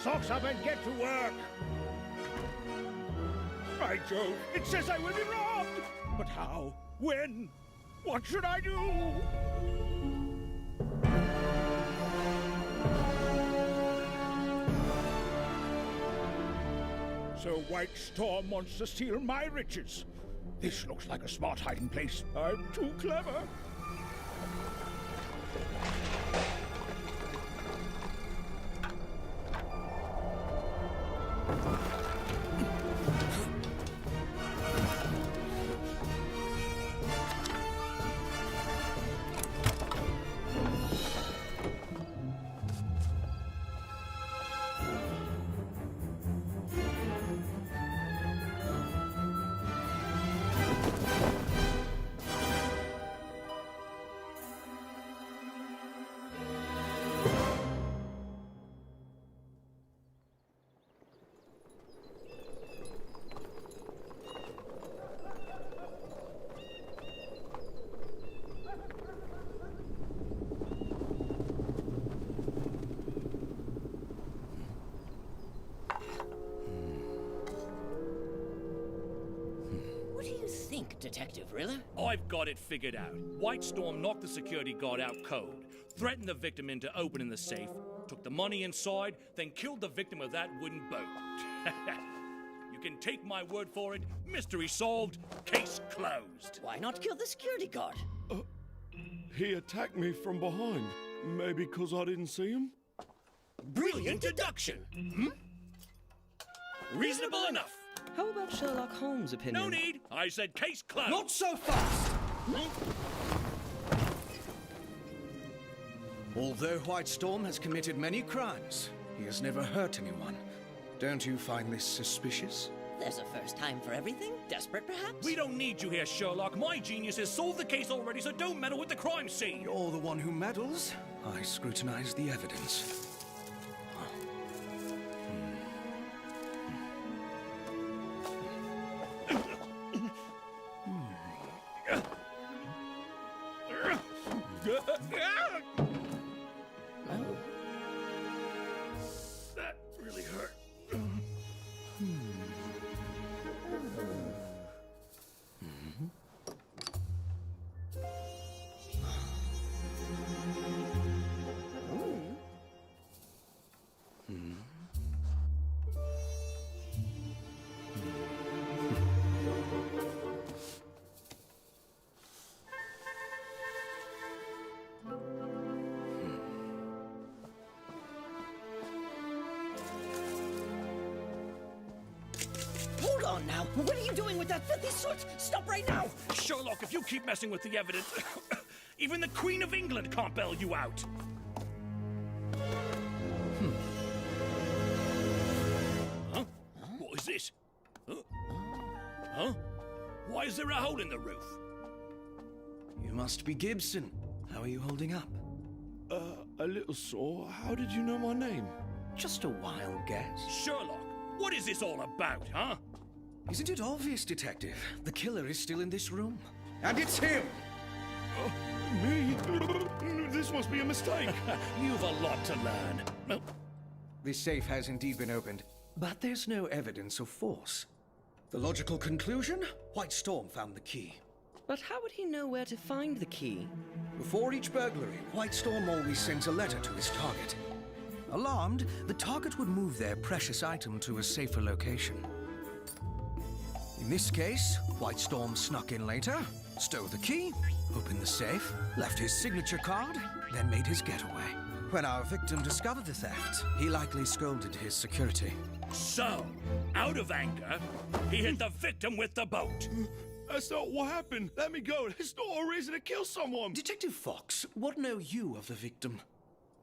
Socks up and get to work! By Jove, it says I will be robbed! But how? When? What should I do? So White Storm wants to steal my riches. This looks like a smart hiding place. I'm too clever. Detective Riller? I've got it figured out. White Storm knocked the security guard out cold, threatened the victim into opening the safe, took the money inside, then killed the victim with that wooden boat. You can take my word for it. Mystery solved, case closed. Why not kill the security guard? He attacked me from behind. Maybe because I didn't see him? Brilliant deduction. Reasonable enough. How about Sherlock Holmes' opinion? No need. I said case closed. Not so fast! Although White Storm has committed many crimes, he has never hurt anyone. Don't you find this suspicious? There's a first time for everything. Desperate, perhaps? We don't need you here, Sherlock. My genius has solved the case already, so don't meddle with the crime scene. You're the one who meddles. I scrutinize the evidence. That really hurt. Hold on now. What are you doing with that filthy soot? Stop right now! Sherlock, if you keep messing with the evidence, even the Queen of England can't bail you out. Huh? What is this? Huh? Why is there a hole in the roof? You must be Gibson. How are you holding up? A little sore. How did you know my name? Just a wild guess. Sherlock, what is this all about, huh? Isn't it obvious, Detective? The killer is still in this room. And it's him! Me? This must be a mistake. You've a lot to learn. Well, This safe has indeed been opened, but there's no evidence of force. The logical conclusion? White Storm found the key. But how would he know where to find the key? Before each burglary, White Storm always sends a letter to his target. Alarmed, the target would move their precious item to a safer location. In this case, White Storm snuck in later, stole the key, opened the safe, left his signature card, then made his getaway. When our victim discovered the theft, he likely scolded his security. so, out of anger, he hit the victim with the boat. That's not what happened. Let me go. There's not a reason to kill someone. Detective Fox, what know you of the victim?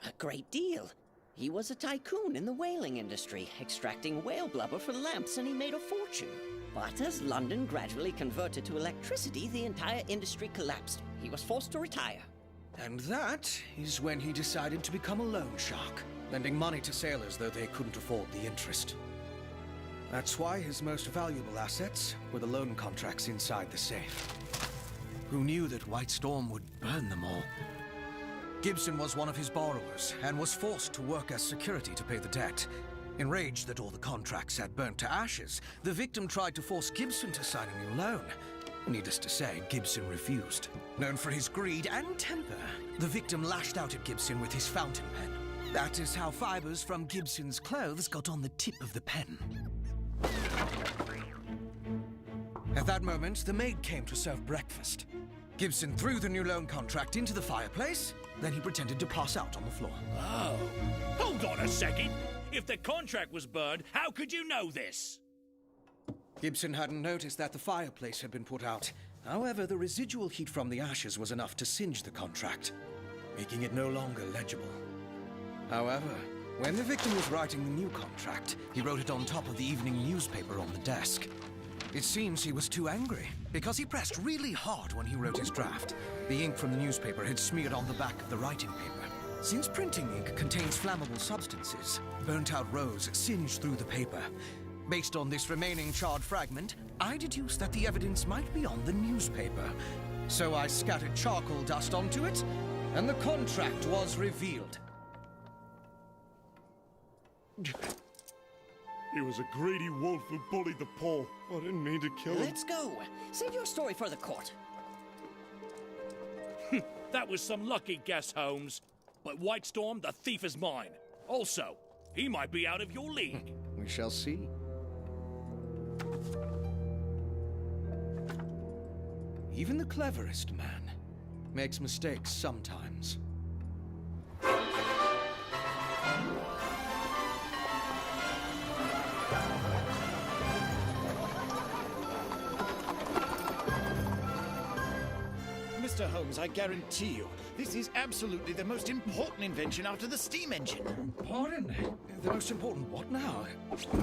A great deal. He was a tycoon in the whaling industry, extracting whale blubber for lamps, and he made a fortune. But as London gradually converted to electricity, the entire industry collapsed. He was forced to retire. And that is when he decided to become a loan shark, lending money to sailors though they couldn't afford the interest. That's why his most valuable assets were the loan contracts inside the safe. Who knew that White Storm would burn them all? Gibson was one of his borrowers and was forced to work as security to pay the debt. Enraged that all the contracts had burnt to ashes, the victim tried to force Gibson to sign a new loan. Needless to say, Gibson refused. Known for his greed and temper, the victim lashed out at Gibson with his fountain pen. That is how fibers from Gibson's clothes got on the tip of the pen. At that moment, the maid came to serve breakfast. Gibson threw the new loan contract into the fireplace, then he pretended to pass out on the floor. Oh, hold on a second. If the contract was burned, how could you know this? Gibson hadn't noticed that the fireplace had been put out. However, the residual heat from the ashes was enough to singe the contract, making it no longer legible. However, when the victim was writing the new contract, he wrote it on top of the evening newspaper on the desk. It seems he was too angry, because he pressed really hard when he wrote his draft. The ink from the newspaper had smeared on the back of the writing paper. Since printing ink contains flammable substances, burnt-out rows singed through the paper. Based on this remaining charred fragment, I deduced that the evidence might be on the newspaper. So I scattered charcoal dust onto it, and the contract was revealed. He was a greedy wolf who bullied the poor. I didn't mean to kill him. Let's go. Save your story for the court. That was some lucky guess, Holmes. But White Storm, the thief, is mine. Also, he might be out of your league. We shall see. Even the cleverest man makes mistakes sometimes. Mr. Holmes, I guarantee you, this is absolutely the most important invention after the steam engine. Pardon? The most important what now?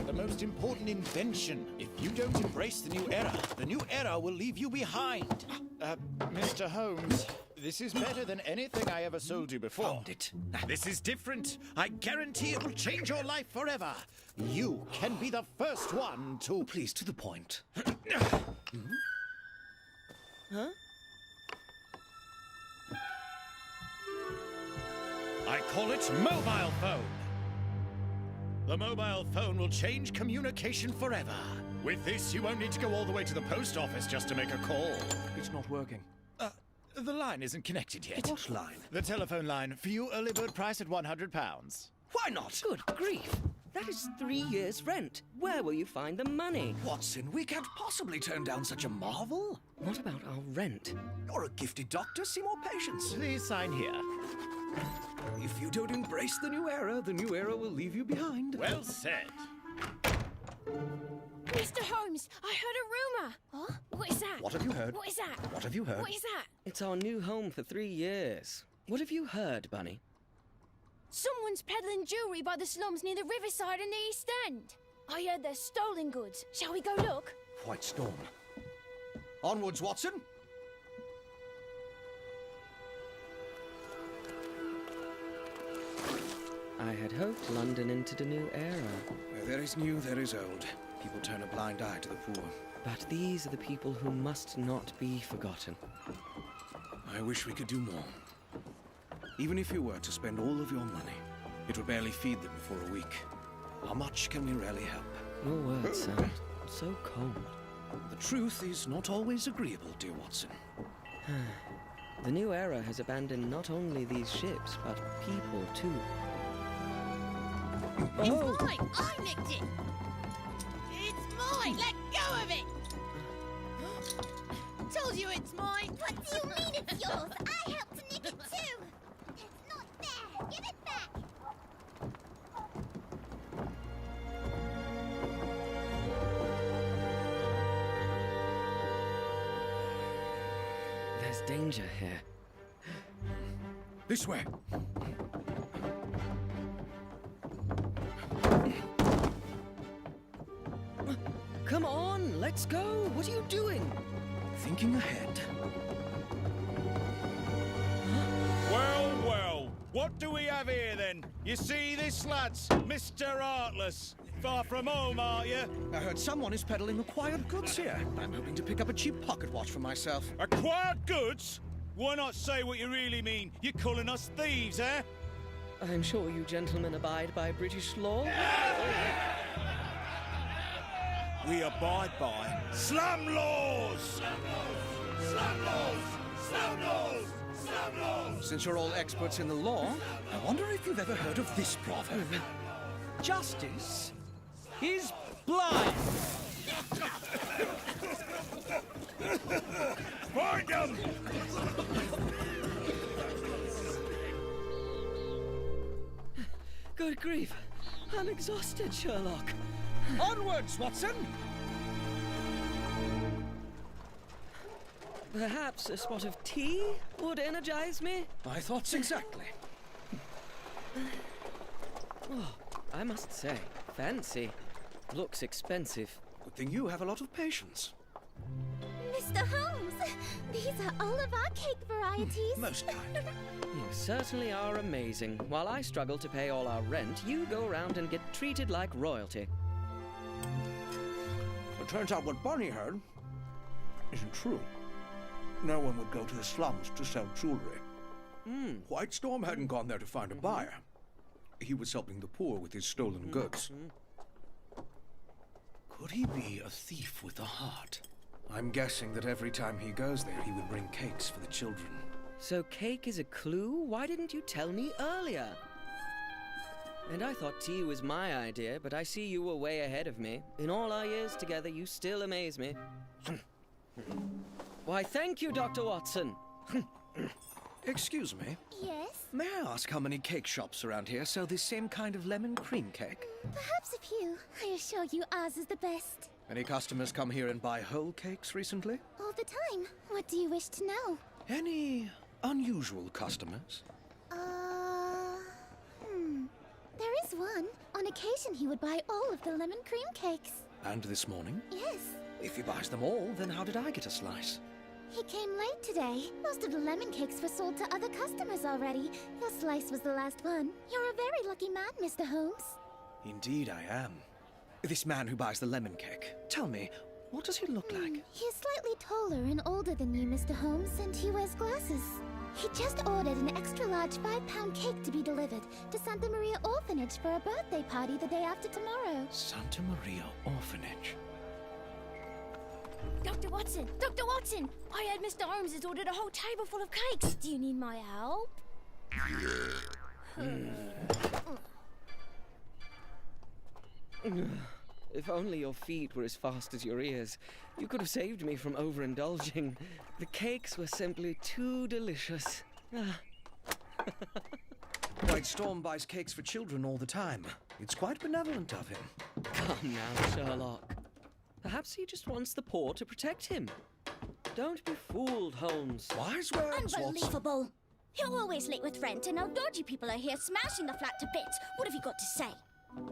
The most important invention. If you don't embrace the new era will leave you behind. Mr. Holmes, this is better than anything I ever sold you before. Found it. This is different. I guarantee it will change your life forever. You can be the first one to... Please, to the point. Huh? I call it mobile phone. The mobile phone will change communication forever. With this, you won't need to go all the way to the post office just to make a call. It's not working. The line isn't connected yet. What line? The telephone line. For you, early bird price at £100. Why not? Good grief! That is 3 years' rent. Where will you find the money? Watson, we can't possibly turn down such a marvel. What about our rent? You're a gifted doctor. See more patients. Please sign here. If you don't embrace the new era will leave you behind. Well said. Mr. Holmes, I heard a rumor. Huh? What is that? What have you heard? What is that? What have you heard? What is that? It's our new home for 3 years. What have you heard, Bunny? Someone's peddling jewellery by the slums near the riverside in the East End. I heard they're stolen goods. Shall we go look? White Storm. Onwards, Watson. I had hoped London entered a new era. Where there is new, there is old. People turn a blind eye to the poor. But these are the people who must not be forgotten. I wish we could do more. Even if you were to spend all of your money, it would barely feed them for a week. How much can we really help? Your words sound so cold. The truth is not always agreeable, dear Watson. The new era has abandoned not only these ships, but people too. It's mine! I nicked it! It's mine! Let go of it! Told you it's mine! What do you mean it's yours? I helped to nick it too! It's not fair! Give it back! There's danger here. This way. Come on, let's go. What are you doing? Thinking ahead. Well, well, what do we have here then? You see this, lads? Mr. Heartless. Far from home, aren't you? I heard someone is peddling acquired goods here. I'm hoping to pick up a cheap pocket watch for myself. Acquired goods? Why not say what you really mean? You're calling us thieves, eh? I'm sure you gentlemen abide by British law. We abide by slum laws! Slum laws! Slum laws! Slum laws! Since you're all experts in the law, I wonder if you've ever heard of this proverb. Justice is blind. Find them! Good grief. I'm exhausted, Sherlock. Onwards, Watson! Perhaps a spot of tea would energize me? My thoughts exactly. Oh, I must say, fancy. Looks expensive. Good thing you have a lot of patience. Mr. Holmes! These are all of our cake varieties. Most kind. You certainly are amazing. While I struggle to pay all our rent, you go around and get treated like royalty. It turns out what Barney heard isn't true. No one would go to the slums to sell jewelry. White Storm hadn't gone there to find a buyer. He was helping the poor with his stolen goods. Could he be a thief with a heart? I'm guessing that every time he goes there, he would bring cakes for the children. So cake is a clue? Why didn't you tell me earlier? And I thought tea was my idea, but I see you were way ahead of me. In all our years together, you still amaze me. Why, thank you, Dr. Watson. Excuse me. Yes? May I ask how many cake shops around here sell this same kind of lemon cream cake? Perhaps a few. I assure you ours is the best. Any customers come here and buy whole cakes recently? All the time. What do you wish to know? Any unusual customers? There is one. On occasion he would buy all of the lemon cream cakes. And this morning? Yes. If he buys them all, then how did I get a slice? He came late today. Most of the lemon cakes were sold to other customers already. Your slice was the last one. You're a very lucky man, Mr. Holmes. Indeed I am. This man who buys the lemon cake, tell me, what does he look like? He is slightly taller and older than you, Mr. Holmes, and he wears glasses. He just ordered an extra-large 5-pound cake to be delivered to Santa Maria Orphanage for a birthday party the day after tomorrow. Santa Maria Orphanage. Dr. Watson! Dr. Watson! I heard Mr. Holmes has ordered a whole table full of cakes. Do you need my help? If only your feet were as fast as your ears. You could have saved me from overindulging. The cakes were simply too delicious. White Storm buys cakes for children all the time. It's quite benevolent of him. Come now, Sherlock. Perhaps he just wants the poor to protect him. Don't be fooled, Holmes. Wise words, Watson. Unbelievable! You're always late with rent, and now dodgy people are here smashing the flat to bits. What have you got to say?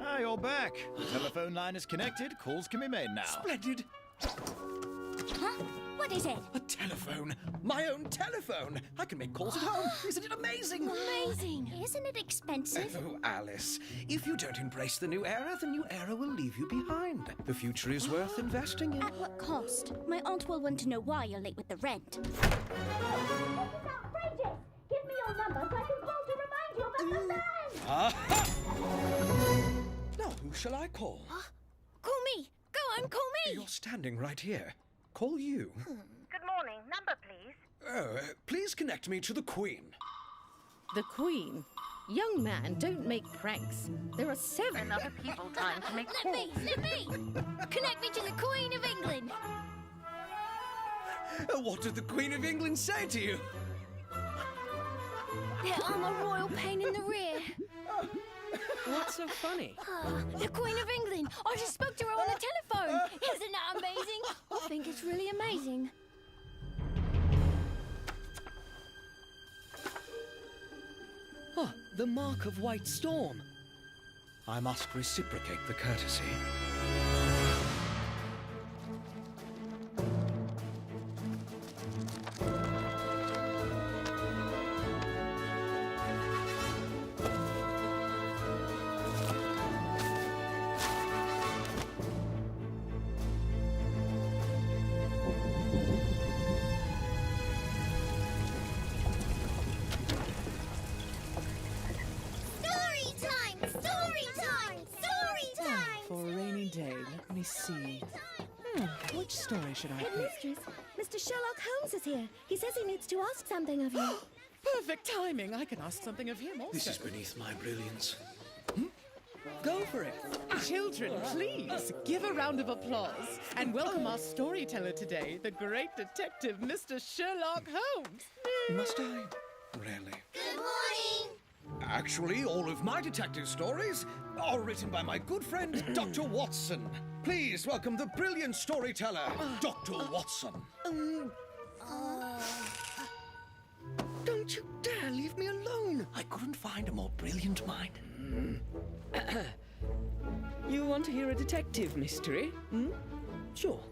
Ah, you're back. The telephone line is connected. Calls can be made now. Splendid. Huh? What is it? A telephone. My own telephone. I can make calls at home. Isn't it amazing? Amazing. Isn't it expensive? Oh, Alice. If you don't embrace the new era, the new era will leave you behind. The future is worth investing in. At what cost? My aunt will want to know why you're late with the rent. This is outrageous! Give me your number so I can call to remind you about the van! Aha! Now, who shall I call? Call me! Go on, call me! You're standing right here. Call you. Good morning. Number, please. Oh, please connect me to the Queen. The Queen? Young man, don't make pranks. There are 7 other people trying to make Let me! calls. Let me! Connect me to the Queen of England! What did the Queen of England say to you? That I'm a royal pain in the rear. What's so funny? The Queen of England! I just spoke to her on the telephone! Isn't that amazing? I think it's really amazing. Oh, the mark of White Storm. I must reciprocate the courtesy. Let me see. Which story should I pick? Mistress, Mr. Sherlock Holmes is here. He says he needs to ask something of you. Perfect timing. I can ask something of him also. This is beneath my brilliance. Go for it. Children, please give a round of applause and welcome our storyteller today, the great detective, Mr. Sherlock Holmes. Must I? Really? Good morning! Actually, all of my detective stories are written by my good friend, Dr. Watson. Please welcome the brilliant storyteller, Dr. Watson. Don't you dare leave me alone. I couldn't find a more brilliant mind. You want to hear a detective mystery? Sure.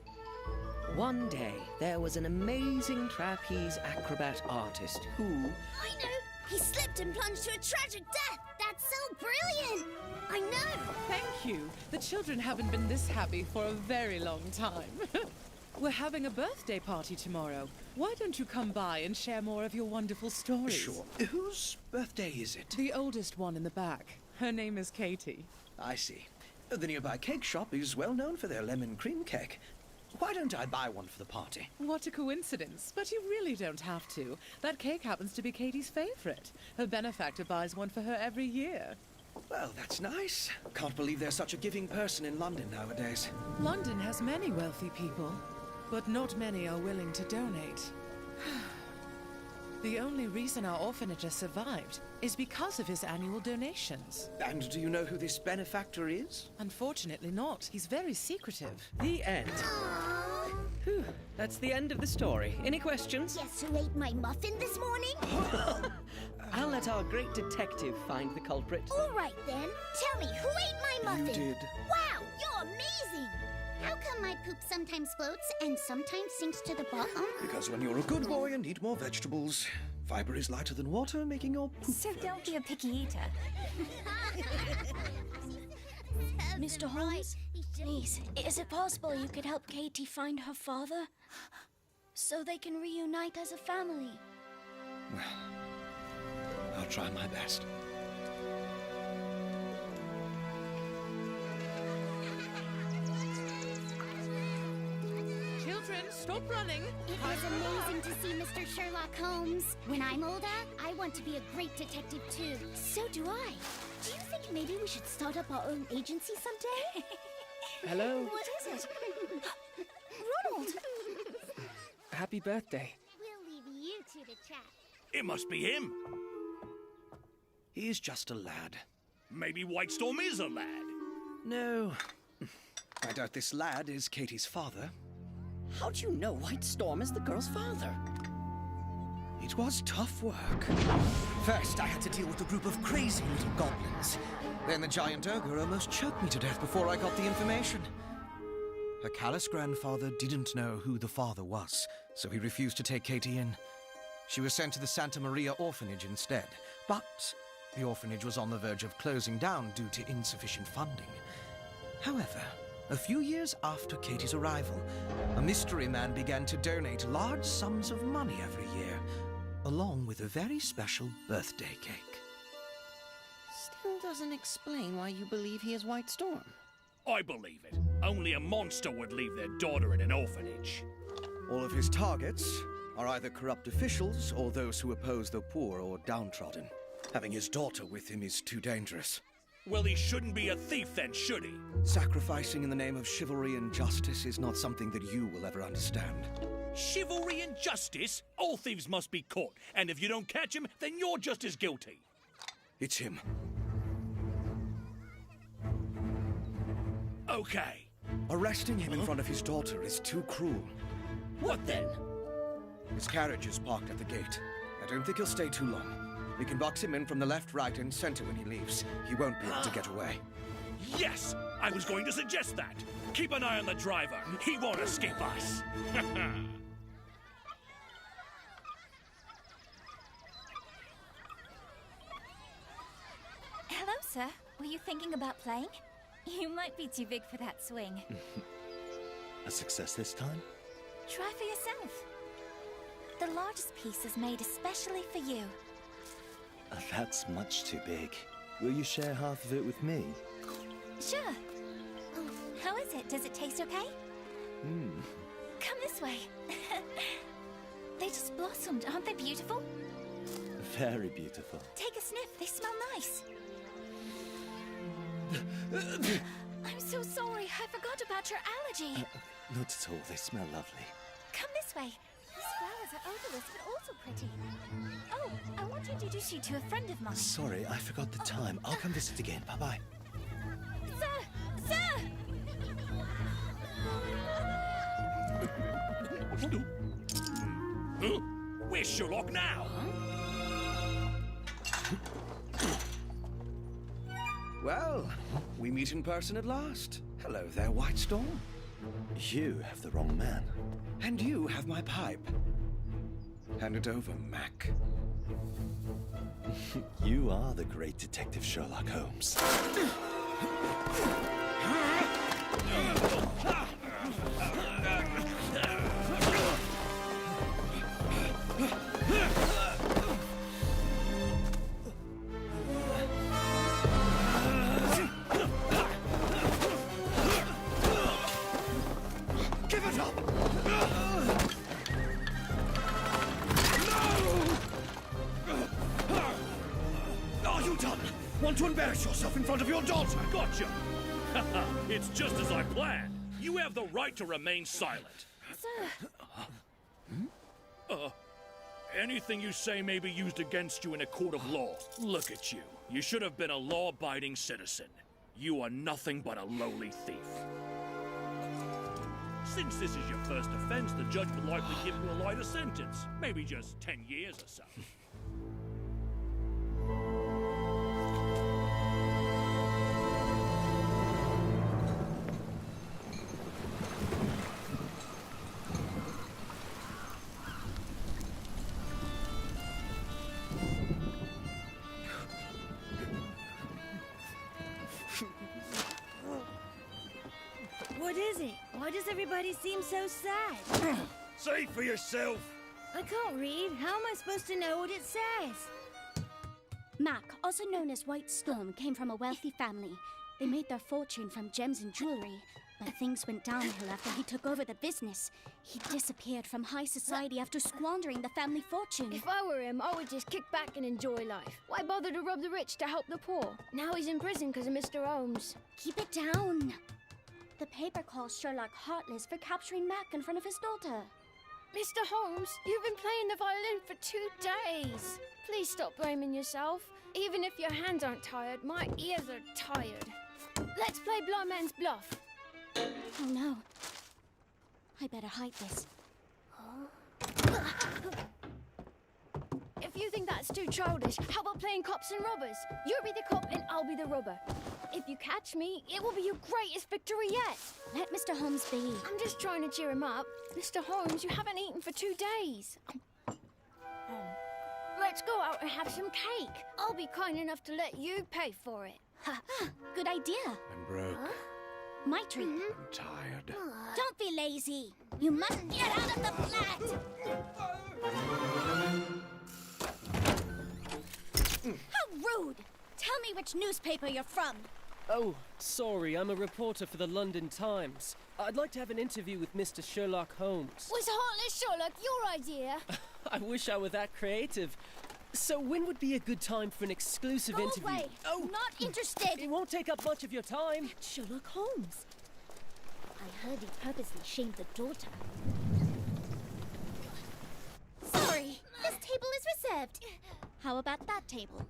One day, there was an amazing trapeze acrobat artist who... I know! He slipped and plunged to a tragic death! That's so brilliant! I know! Thank you. The children haven't been this happy for a very long time. We're having a birthday party tomorrow. Why don't you come by and share more of your wonderful stories? Sure. Whose birthday is it? The oldest one in the back. Her name is Katie. I see. The nearby cake shop is well known for their lemon cream cake. Why don't I buy one for the party? What a coincidence. But you really don't have to. That cake happens to be Katie's favorite. Her benefactor buys one for her every year. Well, that's nice. Can't believe there's such a giving person in London nowadays. London has many wealthy people, but not many are willing to donate. The only reason our orphanage has survived is because of his annual donations. And do you know who this benefactor is? Unfortunately not. He's very secretive. The end. Whew, that's the end of the story. Any questions? Guess who ate my muffin this morning? I'll let our great detective find the culprit. All right, then. Tell me, who ate my muffin? You did. Wow, you're amazing! How come my poop sometimes floats and sometimes sinks to the bottom? Because when you're a good boy and eat more vegetables, fiber is lighter than water, making your poop So float. don't be a picky eater. Mr. Holmes, please, is it possible you could help Katie find her father? So they can reunite as a family. Well, I'll try my best. Children, stop running! It was amazing to see Mr. Sherlock Holmes. When I'm older, I want to be a great detective too. So do I. Do you think maybe we should start up our own agency someday? Hello. What is it? Ronald! Happy birthday. We'll leave you two to chat. It must be him. He's just a lad. Maybe White Storm is a lad. No. I doubt this lad is Katie's father. How do you know White Storm is the girl's father? It was tough work. First, I had to deal with a group of crazy little goblins. Then the giant ogre almost choked me to death before I got the information. Her callous grandfather didn't know who the father was, so he refused to take Katie in. She was sent to the Santa Maria orphanage instead, but the orphanage was on the verge of closing down due to insufficient funding. However, a few years after Katie's arrival, a mystery man began to donate large sums of money every year, along with a very special birthday cake. Still doesn't explain why you believe he is White Storm. I believe it. Only a monster would leave their daughter in an orphanage. All of his targets are either corrupt officials or those who oppose the poor or downtrodden. Having his daughter with him is too dangerous. Well, he shouldn't be a thief then, should he? Sacrificing in the name of chivalry and justice is not something that you will ever understand. Chivalry and justice? All thieves must be caught, and if you don't catch him, then you're just as guilty. It's him. Okay. Arresting him in front of his daughter is too cruel. What then? His carriage is parked at the gate. I don't think he'll stay too long. We can box him in from the left, right, and center when he leaves. He won't be able to get away. Yes! I was going to suggest that. Keep an eye on the driver. He won't escape us. Hello, sir. Were you thinking about playing? You might be too big for that swing. A success this time? Try for yourself. The largest piece is made especially for you. That's much too big. Will you share half of it with me? Sure. How is it? Does it taste okay? Come this way. They just blossomed. Aren't they beautiful? Very beautiful. Take a sniff. They smell nice. I'm so sorry. I forgot about your allergy. Not at all. They smell lovely. Come this way. These flowers are odorless but also pretty. Oh, I want to introduce you to a friend of mine. Sorry, I forgot the time. I'll come visit again. Bye-bye. Sir! Sir! Where's Sherlock now? Well, we meet in person at last. Hello there, White Storm. You have the wrong man. And you have my pipe. Hand it over, Mac. You are the great Detective Sherlock Holmes. Give it up! Are you done? Want to embarrass yourself in front of your daughter? Gotcha! It's just as I planned. You have the right to remain silent. Sir! Anything you say may be used against you in a court of law. Look at you. You should have been a law-abiding citizen. You are nothing but a lowly thief. Since this is your first offense, the judge would likely give you a lighter sentence. Maybe just 10 years or so. What is it? Why does everybody seem so sad? Say for yourself. I can't read. How am I supposed to know what it says? Mac, also known as White Storm, came from a wealthy family. They made their fortune from gems and jewelry. But things went downhill after he took over the business. He disappeared from high society after squandering the family fortune. If I were him, I would just kick back and enjoy life. Why bother to rob the rich to help the poor? Now he's in prison because of Mr. Holmes. Keep it down. The paper calls Sherlock heartless for capturing Mac in front of his daughter. Mr. Holmes, you've been playing the violin for 2 days. Please stop blaming yourself. Even if your hands aren't tired, my ears are tired. Let's play blind man's bluff. Oh no. I better hide this. If you think that's too childish, how about playing cops and robbers? You be the cop and I'll be the robber. If you catch me, it will be your greatest victory yet. Let Mr. Holmes be. I'm just trying to cheer him up. Mr. Holmes, you haven't eaten for 2 days. Let's go out and have some cake. I'll be kind enough to let you pay for it. Good idea. I'm broke. My treat. I'm tired. Don't be lazy. You must get out of the flat. How rude. Tell me which newspaper you're from. Oh, sorry, I'm a reporter for the London Times. I'd like to have an interview with Mr. Sherlock Holmes. Was Heartless Sherlock your idea? I wish I were that creative. So when would be a good time for an exclusive Go interview? away. Oh, Not interested. It won't take up much of your time. Sherlock Holmes. I heard he purposely shamed the daughter. Sorry, this table is reserved. How about that table?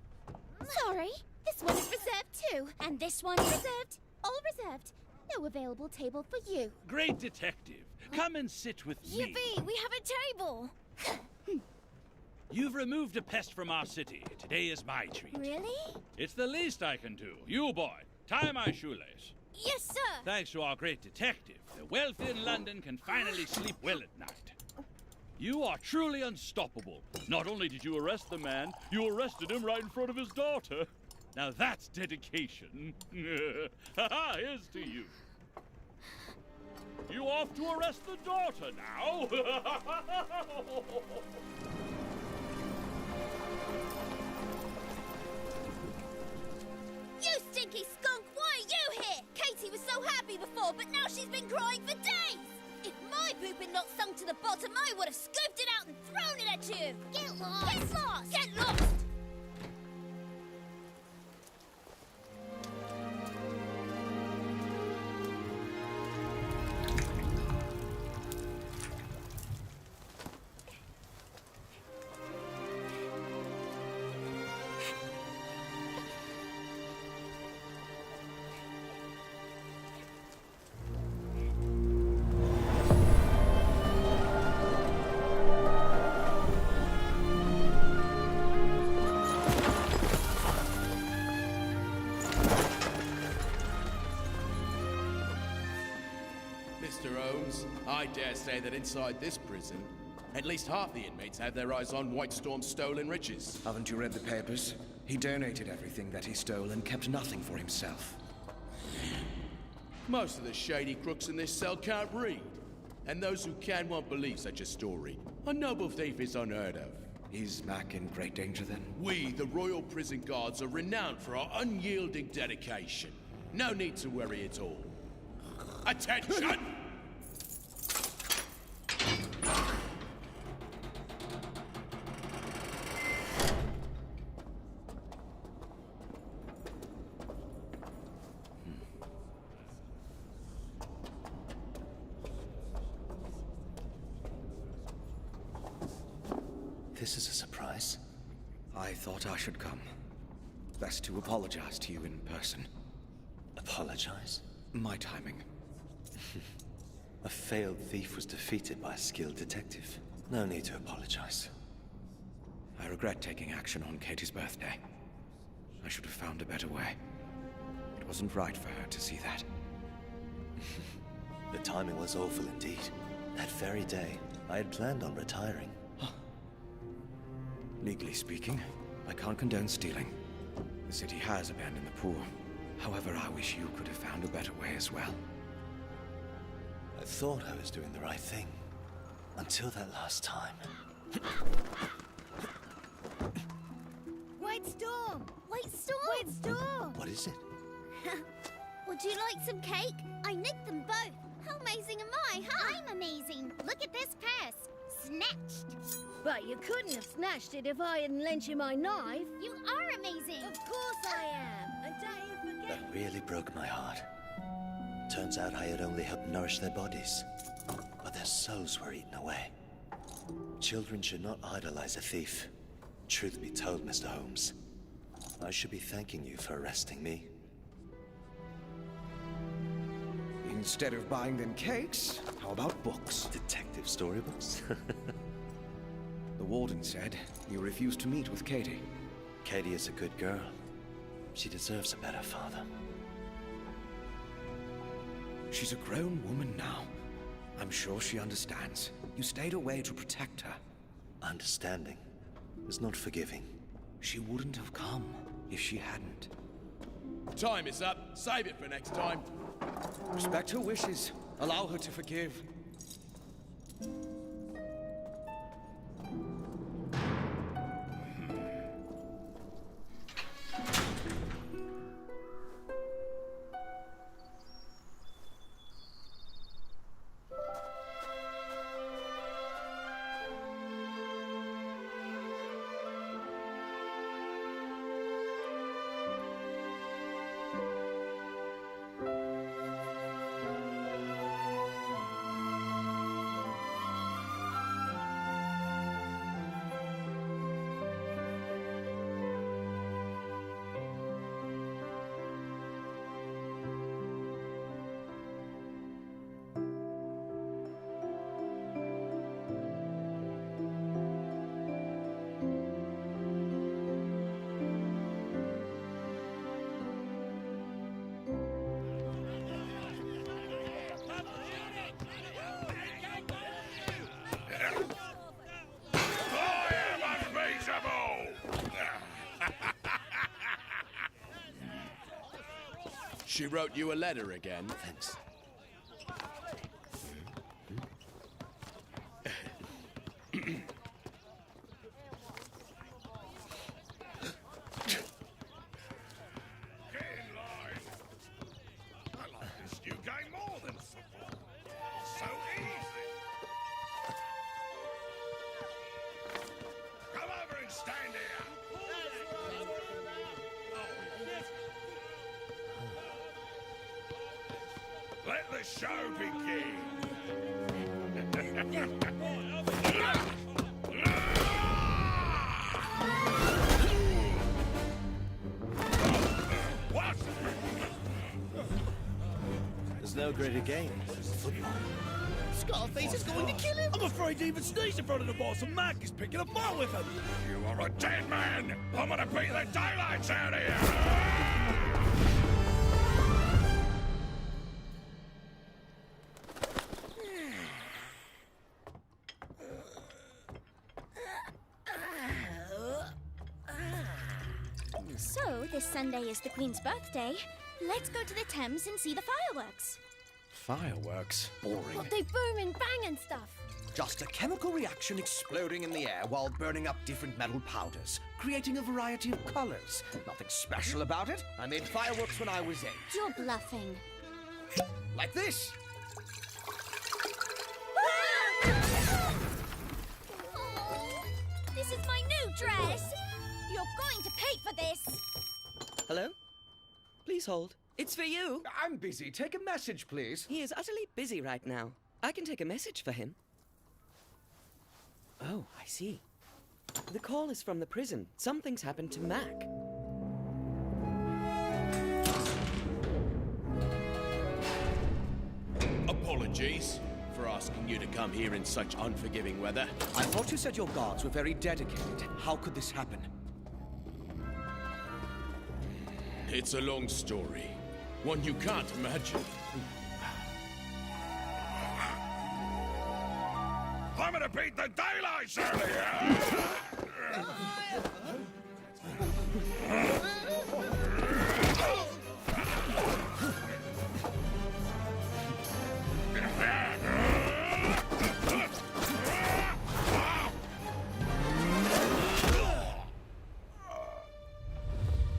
Sorry, this one is reserved too. And this one? Reserved. All reserved. No available table for you. Great detective. Come and sit with me. Yippee, we have a table. You've removed a pest from our city. Today is my treat. Really? It's the least I can do. You, boy, tie my shoelace. Yes, sir. Thanks to our great detective, the wealthy in London can finally sleep well at night. You are truly unstoppable. Not only did you arrest the man, you arrested him right in front of his daughter. Now that's dedication. Ha-ha, here's to you. You off to arrest the daughter now? You stinky skunk, why are you here? Katie was so happy before, but now she's been crying for days. If my poop had not sunk to the bottom, I would have scooped it out and thrown it at you. Get lost. Get lost. Get lost. Mr. Holmes, I dare say that inside this prison, at least half the inmates have their eyes on White Storm's stolen riches. Haven't you read the papers? He donated everything that he stole and kept nothing for himself. Most of the shady crooks in this cell can't read. And those who can won't believe such a story. A noble thief is unheard of. Is Mac in great danger then? We, the Royal Prison Guards, are renowned for our unyielding dedication. No need to worry at all. Attention! This is a surprise. I thought I should come. Best to apologize to you in person. Apologize? My timing. A failed thief was defeated by a skilled detective. No need to apologize. I regret taking action on Katie's birthday. I should have found a better way. It wasn't right for her to see that. The timing was awful indeed. That very day, I had planned on retiring. Legally speaking, I can't condone stealing. The city has abandoned the poor. However, I wish you could have found a better way as well. I thought I was doing the right thing. Until that last time. White Storm! White Storm! White Storm! What is it? Would you like some cake? I nicked them both. How amazing am I, huh? I'm amazing. Look at this purse. Snatched. But you couldn't have snatched it if I hadn't lent you my knife. You are amazing. Of course I am. And don't you forget... That really broke my heart. Turns out I had only helped nourish their bodies. But their souls were eaten away. Children should not idolize a thief. Truth be told, Mr. Holmes, I should be thanking you for arresting me. Instead of buying them cakes, how about books? Detective storybooks? The warden said you refused to meet with Katie. Katie is a good girl. She deserves a better father. She's a grown woman now. I'm sure she understands. You stayed away to protect her. Understanding is not forgiving. She wouldn't have come if she hadn't. Time is up. Save it for next time. Respect her wishes. Allow her to forgive. She wrote you a letter again. Thanks. Let the show begin. What? There's no greater game than football. Scarface is going to kill him. I'm afraid to even sneeze in front of the boss, and Mac is picking a fight with him. You are a dead man. I'm gonna beat the daylights out of you. So, this Sunday is the Queen's birthday. Let's go to the Thames and see the fireworks. Fireworks? Boring. What, they boom and bang and stuff? Just a chemical reaction exploding in the air while burning up different metal powders, creating a variety of colors. Nothing special about it. I made fireworks when I was 8. You're bluffing. Like this. This is my new dress. You're going to pay for this. Hello? Please hold. It's for you. I'm busy. Take a message, please. He is utterly busy right now. I can take a message for him. Oh, I see. The call is from the prison. Something's happened to Mac. Apologies for asking you to come here in such unforgiving weather. I thought you said your guards were very dedicated. How could this happen? It's a long story. One you can't imagine. I'm gonna beat the daylights out of you.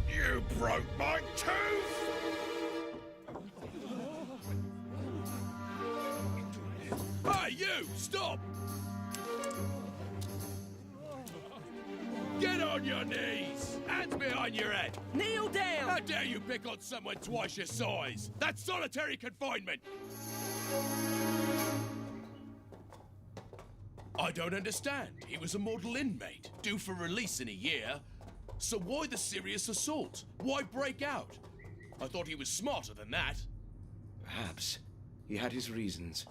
You broke my tooth! Hey, you! Stop! Get on your knees! Hands behind your head! Kneel down! How dare you pick on someone twice your size? That's solitary confinement! I don't understand. He was a model inmate, due for release in a year. So why the serious assault? Why break out? I thought he was smarter than that. Perhaps. He had his reasons.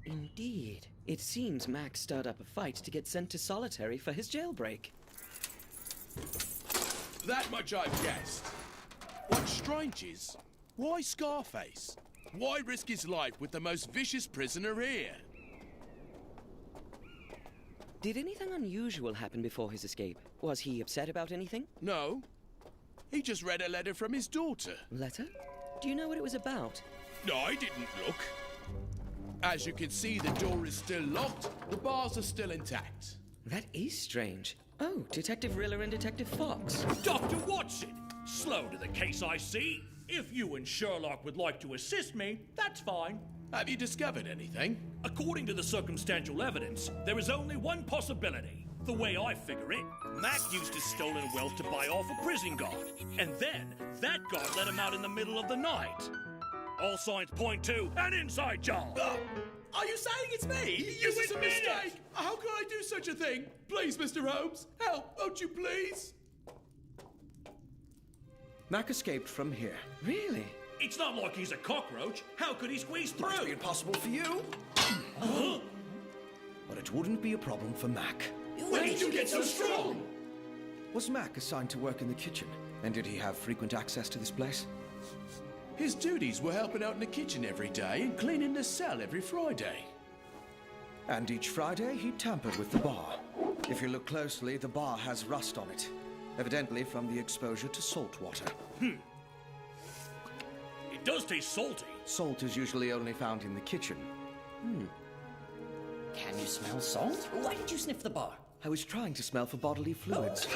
Indeed. It seems Max stirred up a fight to get sent to solitary for his jailbreak. That much I've guessed. What's strange is, why Scarface? Why risk his life with the most vicious prisoner here? Did anything unusual happen before his escape? Was he upset about anything? No. He just read a letter from his daughter. Letter? Do you know what it was about? No, I didn't look. As you can see, the door is still locked. The bars are still intact. That is strange. Oh, Detective Riller and Detective Fox. Dr. Watson! Slow to the case, I see. If you and Sherlock would like to assist me, that's fine. Have you discovered anything? According to the circumstantial evidence, there is only one possibility. The way I figure it, Mac used his stolen wealth to buy off a prison guard. And then, that guard let him out in the middle of the night. All signs point to an inside job. Are you saying it's me? You This is a admit it! mistake! How can I do such a thing? Please, Mr. Holmes, help, won't you please? Mac escaped from here. Really? It's not like he's a cockroach. How could he squeeze through? Might be impossible for you. But it wouldn't be a problem for Mac. When did you get so strong? Was Mac assigned to work in the kitchen? And did he have frequent access to this place? His duties were helping out in the kitchen every day and cleaning the cell every Friday. And each Friday, he tampered with the bar. If you look closely, the bar has rust on it. Evidently from the exposure to salt water. It does taste salty. Salt is usually only found in the kitchen. Can you smell salt? Why did you sniff the bar? I was trying to smell for bodily fluids.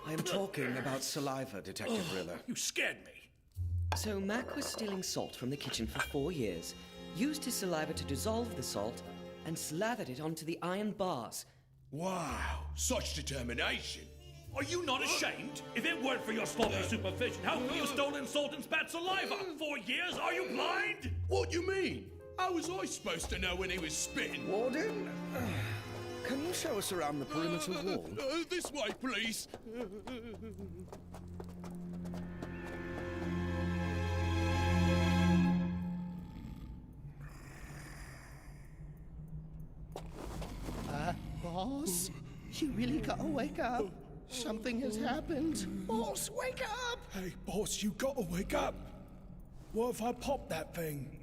I am talking about saliva, Detective Riller. You scared me. So Mac was stealing salt from the kitchen for 4 years, used his saliva to dissolve the salt, and slathered it onto the iron bars. Wow, such determination. Are you not ashamed? If it weren't for your sloppy supervision, how could you have stolen salt and spat saliva? 4 years? Are you blind? What do you mean? How was I supposed to know when he was spitting? Warden, can you show us around the perimeter wall? This way, please. Boss, you really gotta wake up. Something has happened. Boss, wake up! Hey, boss, you gotta wake up. What if I pop that thing?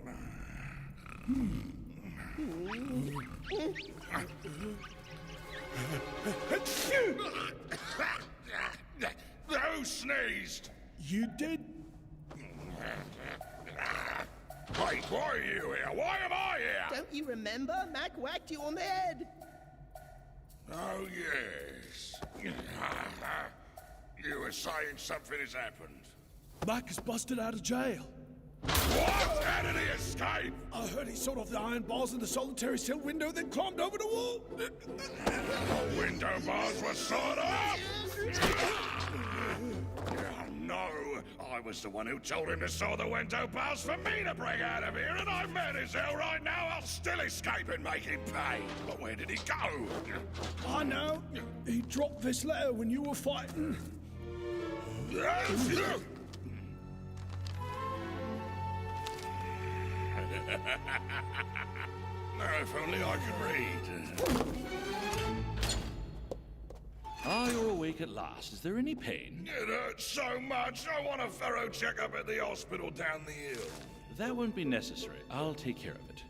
Who sneezed? You did? Wait, why are you here? Why am I here? Don't you remember? Mac whacked you on the head. Oh, yes. You were saying something has happened. Mac is busted out of jail. What? How did he escape? I heard he sawed off the iron bars in the solitary cell window, then climbed over the wall. The window bars were sawed off? Oh, no. I was the one who told him to saw the window bars for me to bring out of here, and I'm mad as hell right now. I'll still escape and make him pay. But where did he go? I know. He dropped this letter when you were fighting. If only I could read. Ah, you're awake at last. Is there any pain? It hurts so much. I want a thorough checkup at the hospital down the hill. That won't be necessary. I'll take care of it.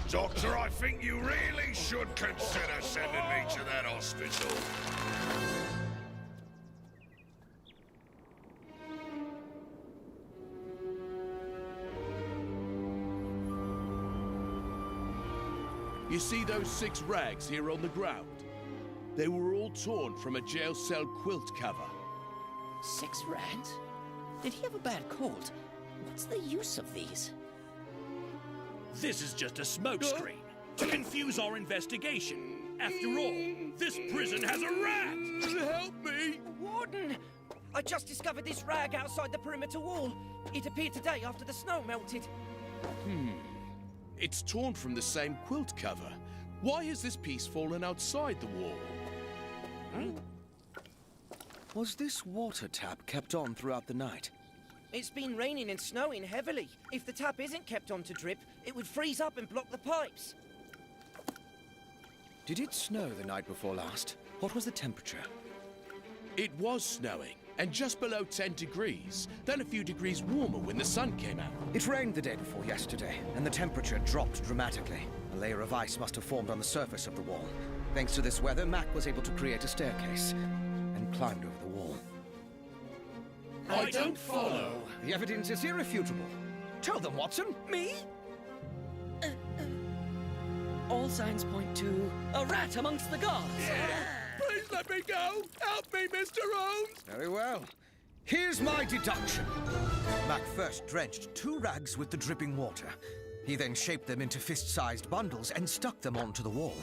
Doctor, I think you really should consider sending me to that hospital. You see those 6 rags here on the ground? They were all torn from a jail cell quilt cover. 6 rags? Did he have a bad cold? What's the use of these? This is just a smokescreen to confuse our investigation. After all, this prison has a rat! Help me! Warden! I just discovered this rag outside the perimeter wall. It appeared today after the snow melted. It's torn from the same quilt cover. Why has this piece fallen outside the wall? Was this water tap kept on throughout the night? It's been raining and snowing heavily. If the tap isn't kept on to drip, it would freeze up and block the pipes. Did it snow the night before last? What was the temperature? It was snowing. and just below 10 degrees, then a few degrees warmer when the sun came out. It rained the day before yesterday, and the temperature dropped dramatically. A layer of ice must have formed on the surface of the wall. Thanks to this weather, Mac was able to create a staircase and climbed over the wall. I don't follow. The evidence is irrefutable. Tell them, Watson. Me? All signs point to a rat amongst the gods. Please let me go! Help me, Mr. Holmes! Very well. Here's my deduction. Mac first drenched 2 rags with the dripping water. He then shaped them into fist-sized bundles and stuck them onto the wall.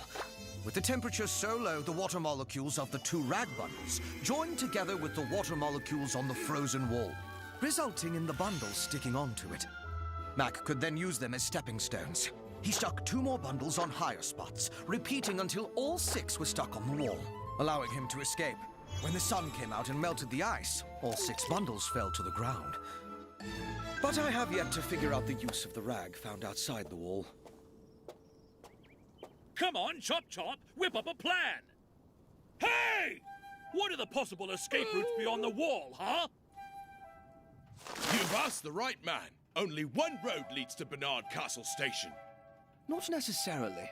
With the temperature so low, the water molecules of the 2 rag bundles joined together with the water molecules on the frozen wall, resulting in the bundles sticking onto it. Mac could then use them as stepping stones. He stuck 2 more bundles on higher spots, repeating until all 6 were stuck on the wall, allowing him to escape. When the sun came out and melted the ice, all 6 bundles fell to the ground. But I have yet to figure out the use of the rag found outside the wall. Come on, Chop Chop, whip up a plan! Hey! What are the possible escape routes beyond the wall, huh? You've asked the right man. Only one road leads to Bernard Castle Station. Not necessarily.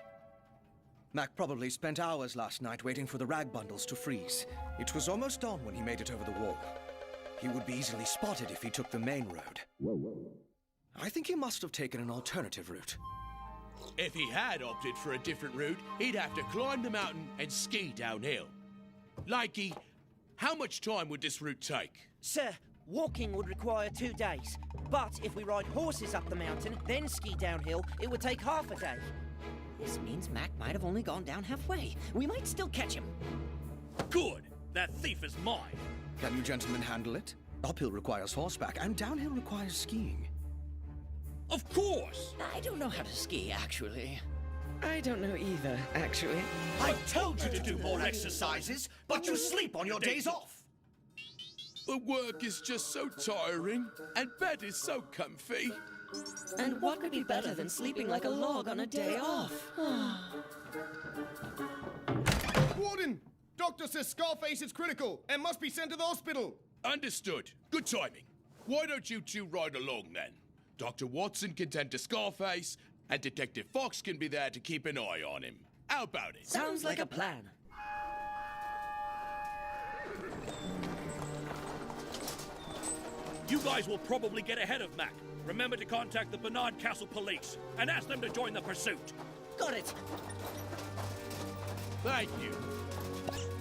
Mac probably spent hours last night waiting for the rag bundles to freeze. It was almost dawn when he made it over the wall. He would be easily spotted if he took the main road. I think he must have taken an alternative route. If he had opted for a different route, he'd have to climb the mountain and ski downhill. Likey, how much time would this route take? Sir, walking would require 2 days. But if we ride horses up the mountain, then ski downhill, it would take half a day. This means Mac might have only gone down halfway. We might still catch him. Good! That thief is mine! Can you gentlemen handle it? Uphill requires horseback, and downhill requires skiing. Of course! I don't know how to ski, actually. I don't know either, actually. I told you to do more exercises, but you sleep on your days off! The work is just so tiring, and bed is so comfy. And what could be better than sleeping like a log on a day off? Warden! Doctor says Scarface is critical and must be sent to the hospital. Understood. Good timing. Why don't you 2 ride along then? Dr. Watson can tend to Scarface, and Detective Fox can be there to keep an eye on him. How about it? Sounds like a plan. You guys will probably get ahead of Mac. Remember to contact the Bernard Castle Police and ask them to join the pursuit. Got it. Thank you.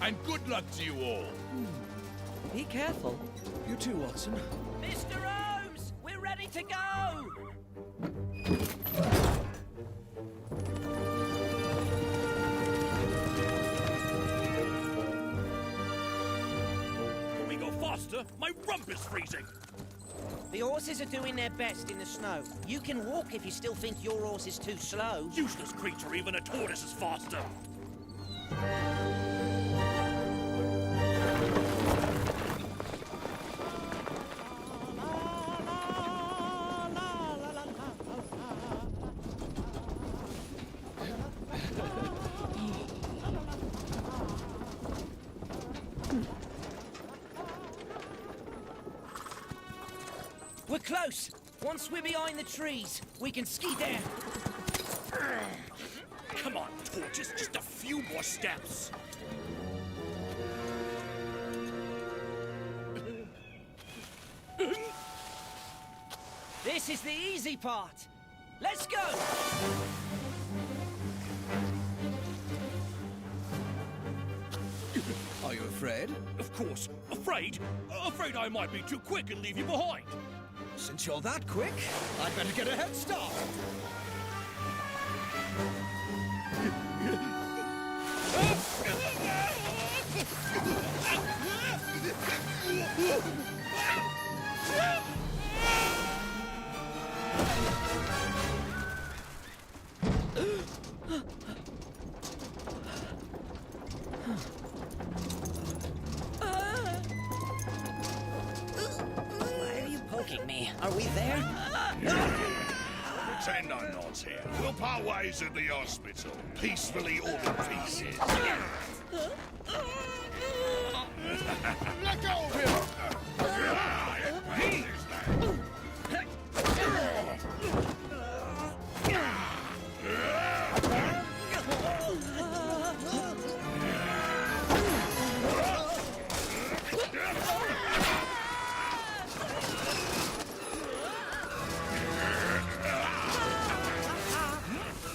And good luck to you all. Be careful. You too, Watson. Mr. Holmes, we're ready to go! Can we go faster? My rump is freezing. The horses are doing their best in the snow. You can walk if you still think your horse is too slow. Useless creature, even a tortoise is faster. We're close. Once we're behind the trees, we can ski down. Come on, tortoise, just a few more steps. This is the easy part. Let's go! Are you afraid? Of course. Afraid? Afraid I might be too quick and leave you behind. Since you're that quick, I'd better get a head start. Why are you poking me? Are we there? Pretend I'm not here. We'll part ways at the hospital. Peacefully all in pieces. Let go of him!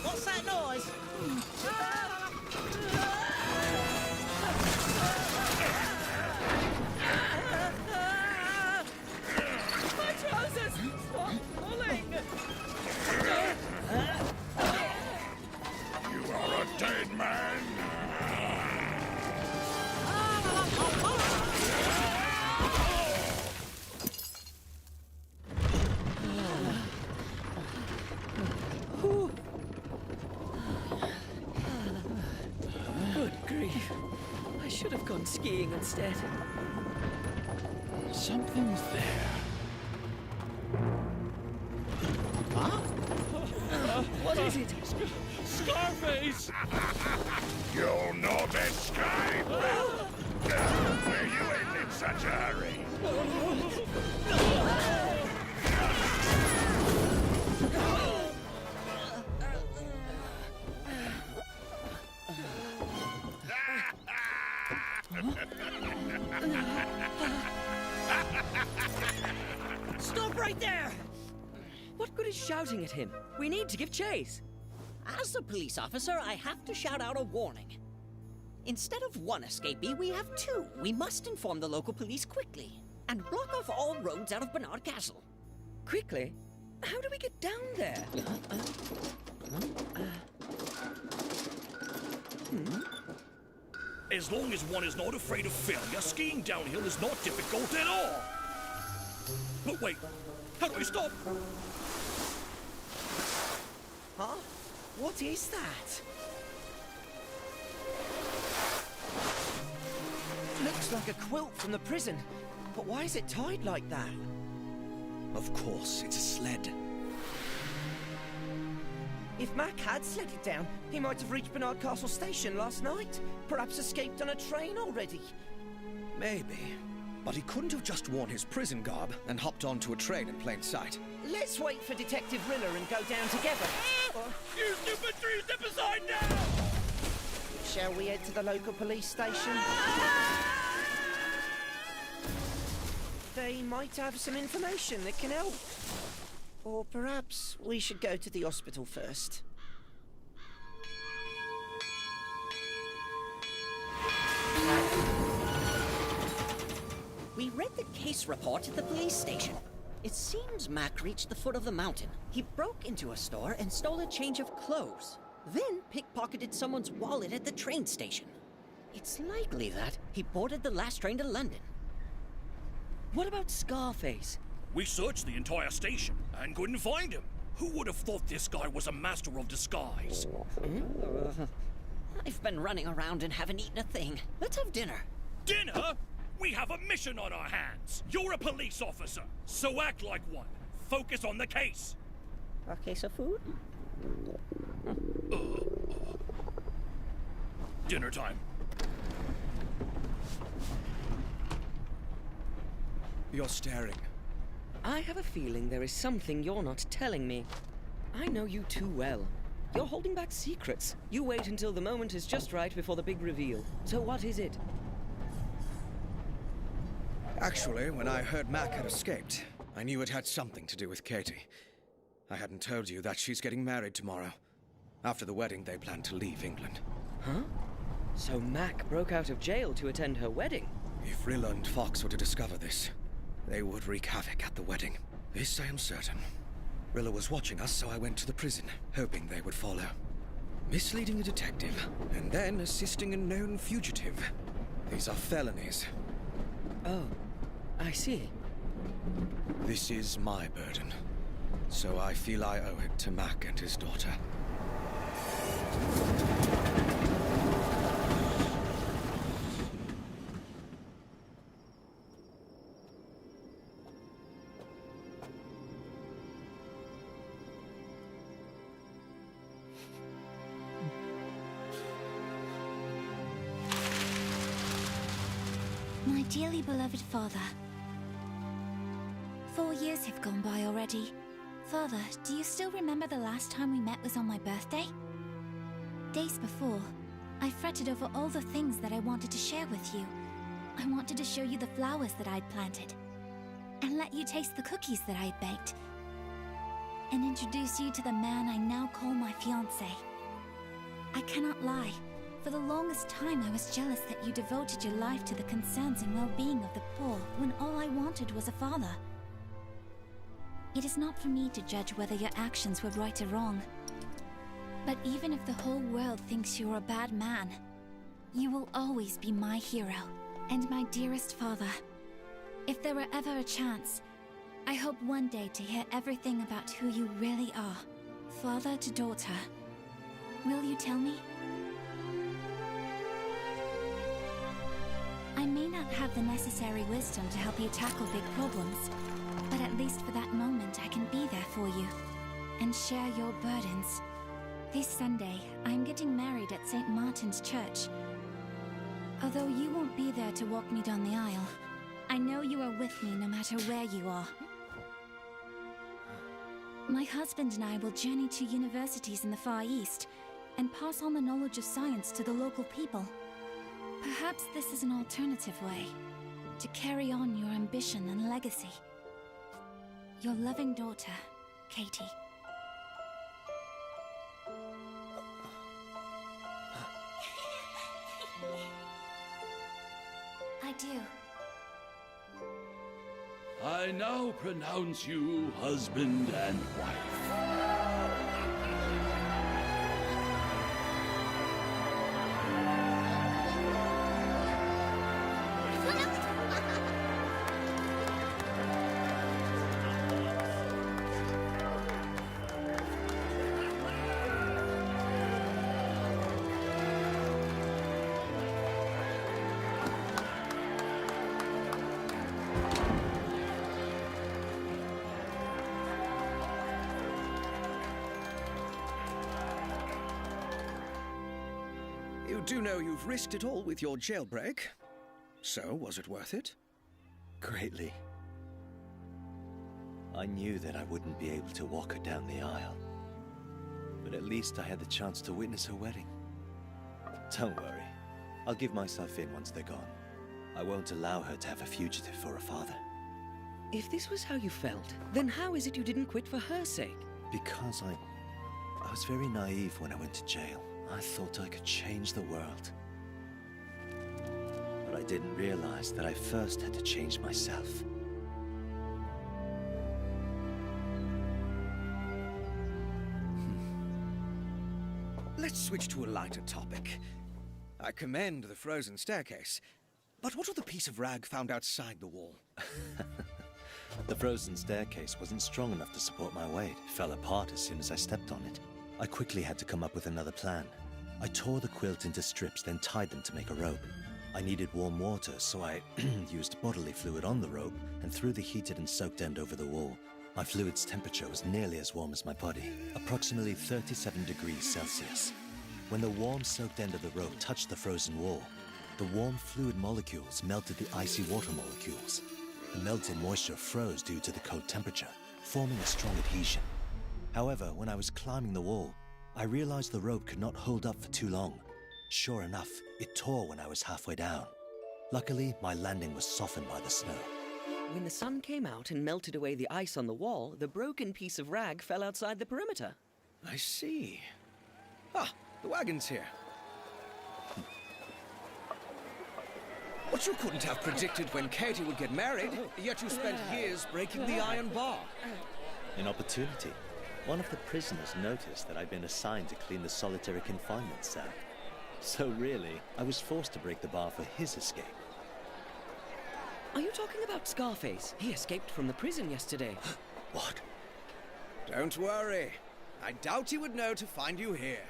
What's that noise? My trousers! Stop pulling! You are a dead man. Good grief. I should have gone skiing instead. Something's there. What is it? Scarface! You'll not escape! Where you in such a hurry? Stop right there! What good is shouting at him? We need to give chase. As a police officer, I have to shout out a warning. Instead of one escapee, we have two. We must inform the local police quickly and block off all roads out of Bernard Castle. Quickly? How do we get down there? As long as one is not afraid of failure, skiing downhill is not difficult at all. But wait, how do I stop? Huh? What is that? Looks like a quilt from the prison. But why is it tied like that? Of course, it's a sled. If Mac had sledded down, he might have reached Bernard Castle Station last night. Perhaps escaped on a train already. Maybe. But he couldn't have just worn his prison garb and hopped onto a train in plain sight. Let's wait for Detective Riller and go down together. You stupid tree, step aside now! Shall we head to the local police station? They might have some information that can help. Or perhaps we should go to the hospital first. We read the case report at the police station. It seems Mac reached the foot of the mountain. He broke into a store and stole a change of clothes. Then pickpocketed someone's wallet at the train station. It's likely that he boarded the last train to London. What about Scarface? We searched the entire station and couldn't find him. Who would have thought this guy was a master of disguise? I've been running around and haven't eaten a thing. Let's have dinner. Dinner? We have a mission on our hands. You're a police officer, so act like one. Focus on the case. A case of food? Dinner time. You're staring. I have a feeling there is something you're not telling me. I know you too well. You're holding back secrets. You wait until the moment is just right before the big reveal. So what is it? Actually, when I heard Mac had escaped, I knew it had something to do with Katie. I hadn't told you that she's getting married tomorrow. After the wedding, they plan to leave England. Huh? So Mac broke out of jail to attend her wedding? If Rilla and Fox were to discover this, they would wreak havoc at the wedding. This I am certain. Rilla was watching us, so I went to the prison, hoping they would follow. Misleading a detective, and then assisting a known fugitive. These are felonies. Oh, I see. This is my burden, so I feel I owe it to Mac and his daughter. My dearly beloved father. 4 years have gone by already. Father, do you still remember the last time we met was on my birthday? Days before, I fretted over all the things that I wanted to share with you. I wanted to show you the flowers that I'd planted, and let you taste the cookies that I'd baked, and introduce you to the man I now call my fiancé. I cannot lie. For the longest time, I was jealous that you devoted your life to the concerns and well-being of the poor when all I wanted was a father. It is not for me to judge whether your actions were right or wrong. But even if the whole world thinks you're a bad man, you will always be my hero and my dearest father. If there were ever a chance, I hope one day to hear everything about who you really are. Father to daughter. Will you tell me? I may not have the necessary wisdom to help you tackle big problems, but at least for that moment I can be there for you and share your burdens. This Sunday, I'm getting married at St. Martin's Church. Although you won't be there to walk me down the aisle, I know you are with me no matter where you are. My husband and I will journey to universities in the Far East and pass on the knowledge of science to the local people. Perhaps this is an alternative way to carry on your ambition and legacy. Your loving daughter, Katie. I do. I now pronounce you husband and wife. You do know you've risked it all with your jailbreak. So, was it worth it? Greatly. I knew that I wouldn't be able to walk her down the aisle. But at least I had the chance to witness her wedding. Don't worry. I'll give myself in once they're gone. I won't allow her to have a fugitive for a father. If this was how you felt, then how is it you didn't quit for her sake? Because I was very naive when I went to jail. I thought I could change the world. But I didn't realize that I first had to change myself. Let's switch to a lighter topic. I commend the frozen staircase. But what of the piece of rag found outside the wall? The frozen staircase wasn't strong enough to support my weight. It fell apart as soon as I stepped on it. I quickly had to come up with another plan. I tore the quilt into strips, then tied them to make a rope. I needed warm water, so I used bodily fluid on the rope and threw the heated and soaked end over the wall. My fluid's temperature was nearly as warm as my body, approximately 37 degrees Celsius. When the warm soaked end of the rope touched the frozen wall, the warm fluid molecules melted the icy water molecules. The melted moisture froze due to the cold temperature, forming a strong adhesion. However, when I was climbing the wall, I realized the rope could not hold up for too long. Sure enough, it tore when I was halfway down. Luckily, my landing was softened by the snow. When the sun came out and melted away the ice on the wall, the broken piece of rag fell outside the perimeter. I see. Ah, the wagon's here. What you couldn't have predicted when Katie would get married, yet you spent years breaking the iron bar. An opportunity. One of the prisoners noticed that I'd been assigned to clean the solitary confinement cell. So really, I was forced to break the bar for his escape. Are you talking about Scarface? He escaped from the prison yesterday. What? Don't worry. I doubt he would know to find you here.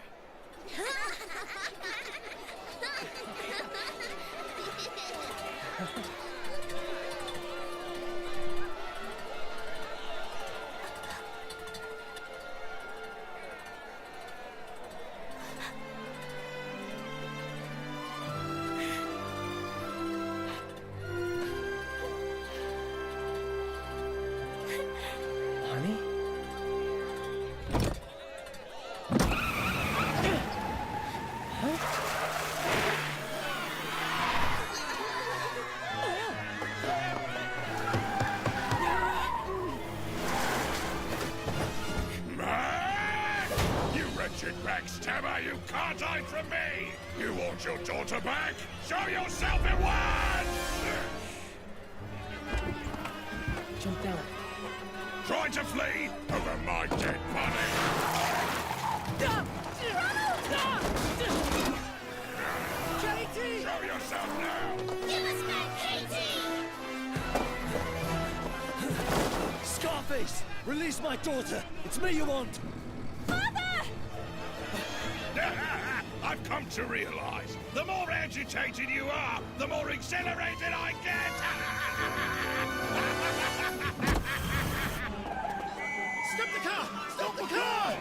Want your daughter back? Show yourself at once! Jump down. Trying to flee over my dead body! Katie! Show yourself now! Give us back Katie! Scarface! Release my daughter! It's me you want! I've come to realize, the more agitated you are, the more exhilarated I get! Stop the car! Stop the car!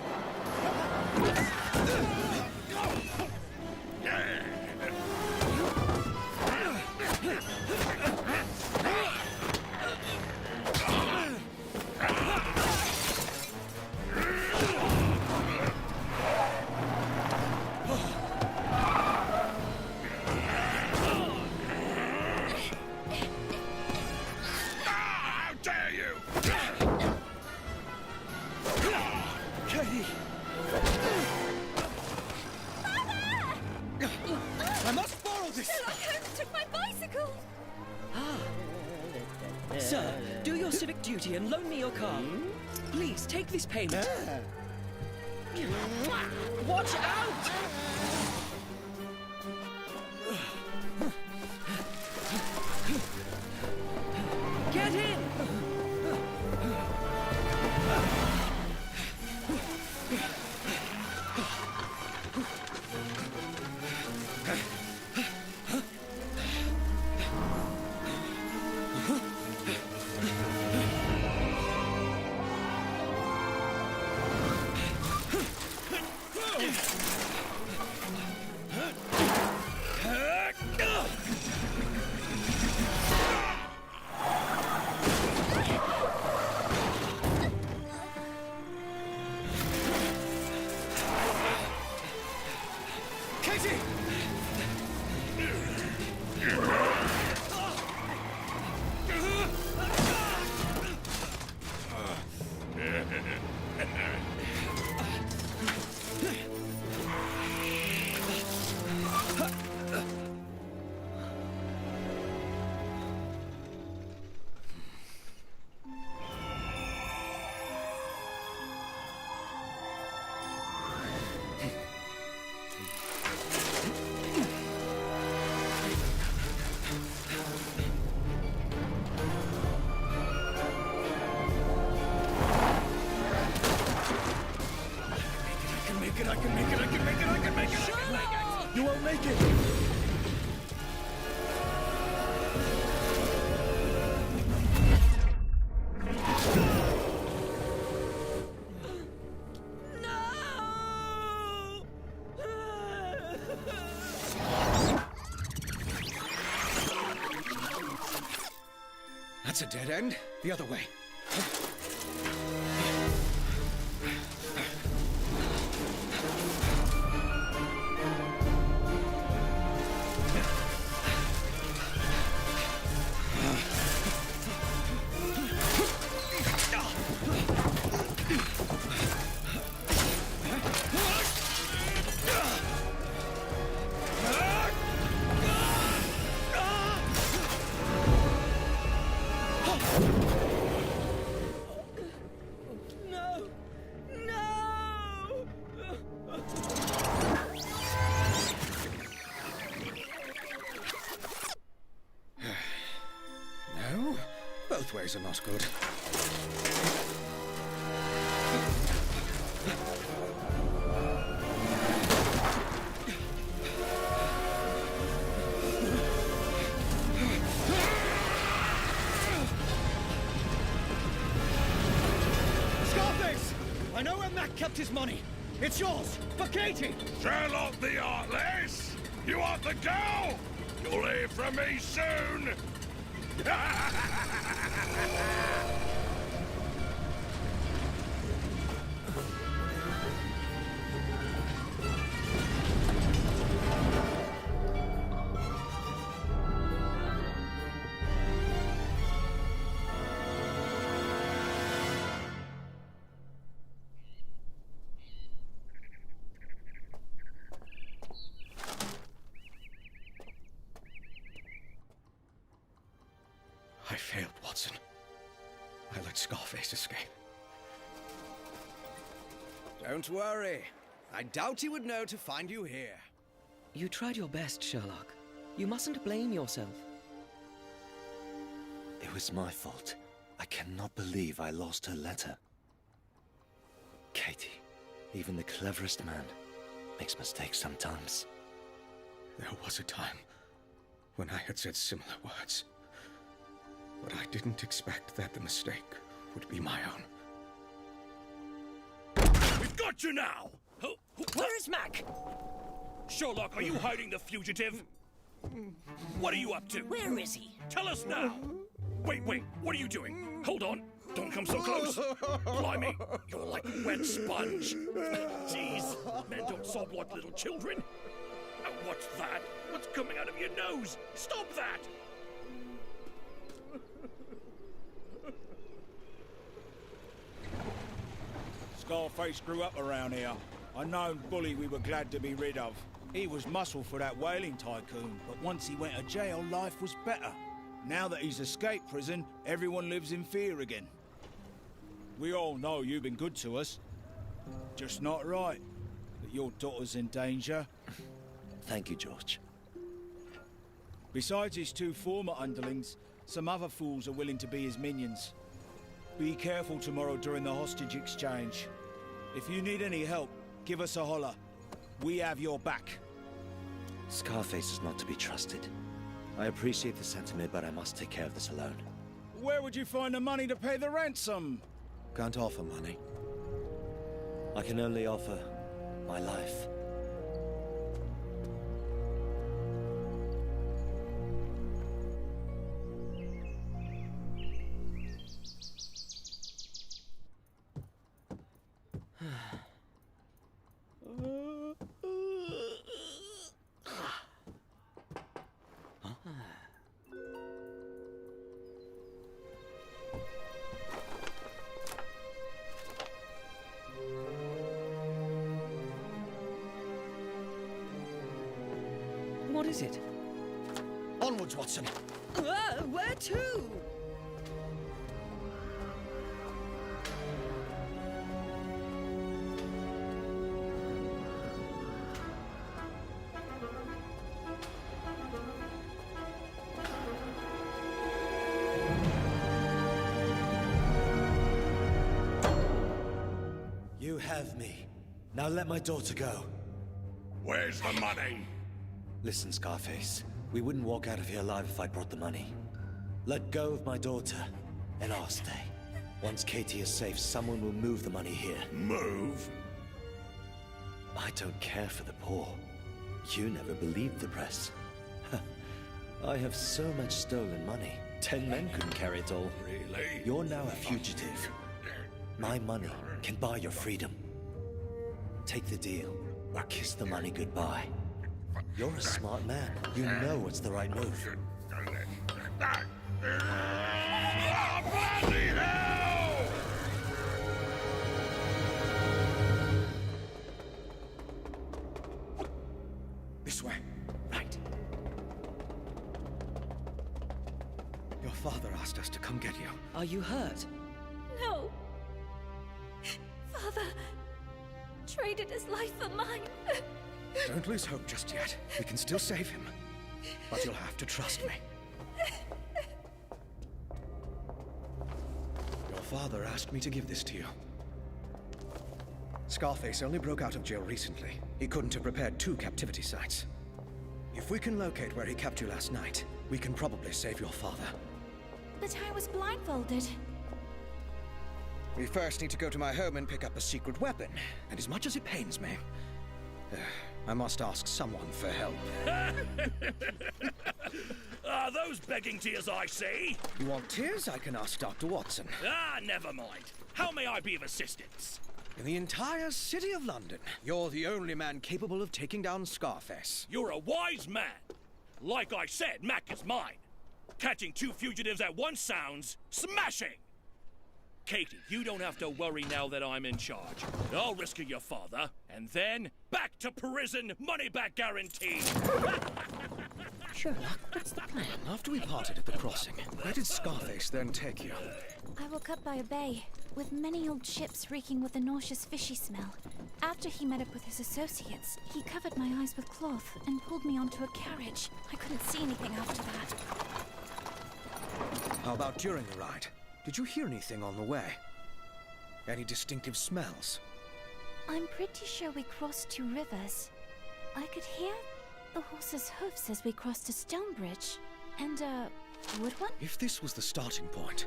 How dare you! Katie! I must borrow this! Sherlock Holmes took my bicycle! Sir, do your civic duty and loan me your car. Please, take this payment. Watch out! Get in! Katie! You won't make it! That's a dead end. The other way. No, both ways are not good. Scarface! I know where Mac kept his money. It's yours, for Katie! Sherlock the Artless! You want the girl? You'll hear from me soon! I failed, Watson. I let Scarface escape. Don't worry. I doubt he would know to find you here. You tried your best, Sherlock. You mustn't blame yourself. It was my fault. I cannot believe I lost her letter. Katie, even the cleverest man makes mistakes sometimes. There was a time when I had said similar words. But I didn't expect that the mistake would be my own. We've got you now! Where is Mac? Sherlock, are you hiding the fugitive? What are you up to? Where is he? Tell us now! Wait, what are you doing? Hold on. Don't come so close. Blimey, you're like a wet sponge. Jeez, men don't sob like little children. What's that? What's coming out of your nose? Stop that! Scarface grew up around here. A known bully we were glad to be rid of. He was muscle for that whaling tycoon, but once he went to jail, life was better. Now that he's escaped prison, everyone lives in fear again. We all know you've been good to us. Just not right that your daughter's in danger. Thank you, George. Besides his two former underlings, some other fools are willing to be his minions. Be careful tomorrow during the hostage exchange. If you need any help, give us a holler. We have your back. Scarface is not to be trusted. I appreciate the sentiment, but I must take care of this alone. Where would you find the money to pay the ransom? Can't offer money. I can only offer my life. What is it? Onwards, Watson. Where to? You have me. Now let my daughter go. Where's the money? Listen, Scarface. We wouldn't walk out of here alive if I brought the money. Let go of my daughter, and I'll stay. Once Katie is safe, someone will move the money here. Move? I don't care for the poor. You never believed the press. I have so much stolen money. 10 men couldn't carry it all. Really? You're now a fugitive. My money can buy your freedom. Take the deal, or kiss the money goodbye. You're a smart man. You know what's the right move. Bloody hell! This way. Right. Your father asked us to come get you. Are you hurt? No. Father traded his life for mine. Don't lose hope just yet. We can still save him. But you'll have to trust me. Your father asked me to give this to you. Scarface only broke out of jail recently. He couldn't have prepared 2 captivity sites. If we can locate where he kept you last night, we can probably save your father. But I was blindfolded. We first need to go to my home and pick up a secret weapon. And as much as it pains me, I must ask someone for help. Those begging tears I see. You want tears? I can ask Dr. Watson. Never mind. How may I be of assistance? In the entire city of London, you're the only man capable of taking down Scarface. You're a wise man. Like I said, Mac is mine. Catching 2 fugitives at once sounds smashing. Katie, you don't have to worry now that I'm in charge. I'll rescue your father, and then back to prison, money back guaranteed. Sherlock, what's the plan? After we parted at the crossing, where did Scarface then take you? I woke up by a bay, with many old ships reeking with a nauseous fishy smell. After he met up with his associates, he covered my eyes with cloth and pulled me onto a carriage. I couldn't see anything after that. How about during the ride? Did you hear anything on the way? Any distinctive smells? I'm pretty sure we crossed 2 rivers. I could hear the horse's hoofs as we crossed a stone bridge. And a wood one? If this was the starting point,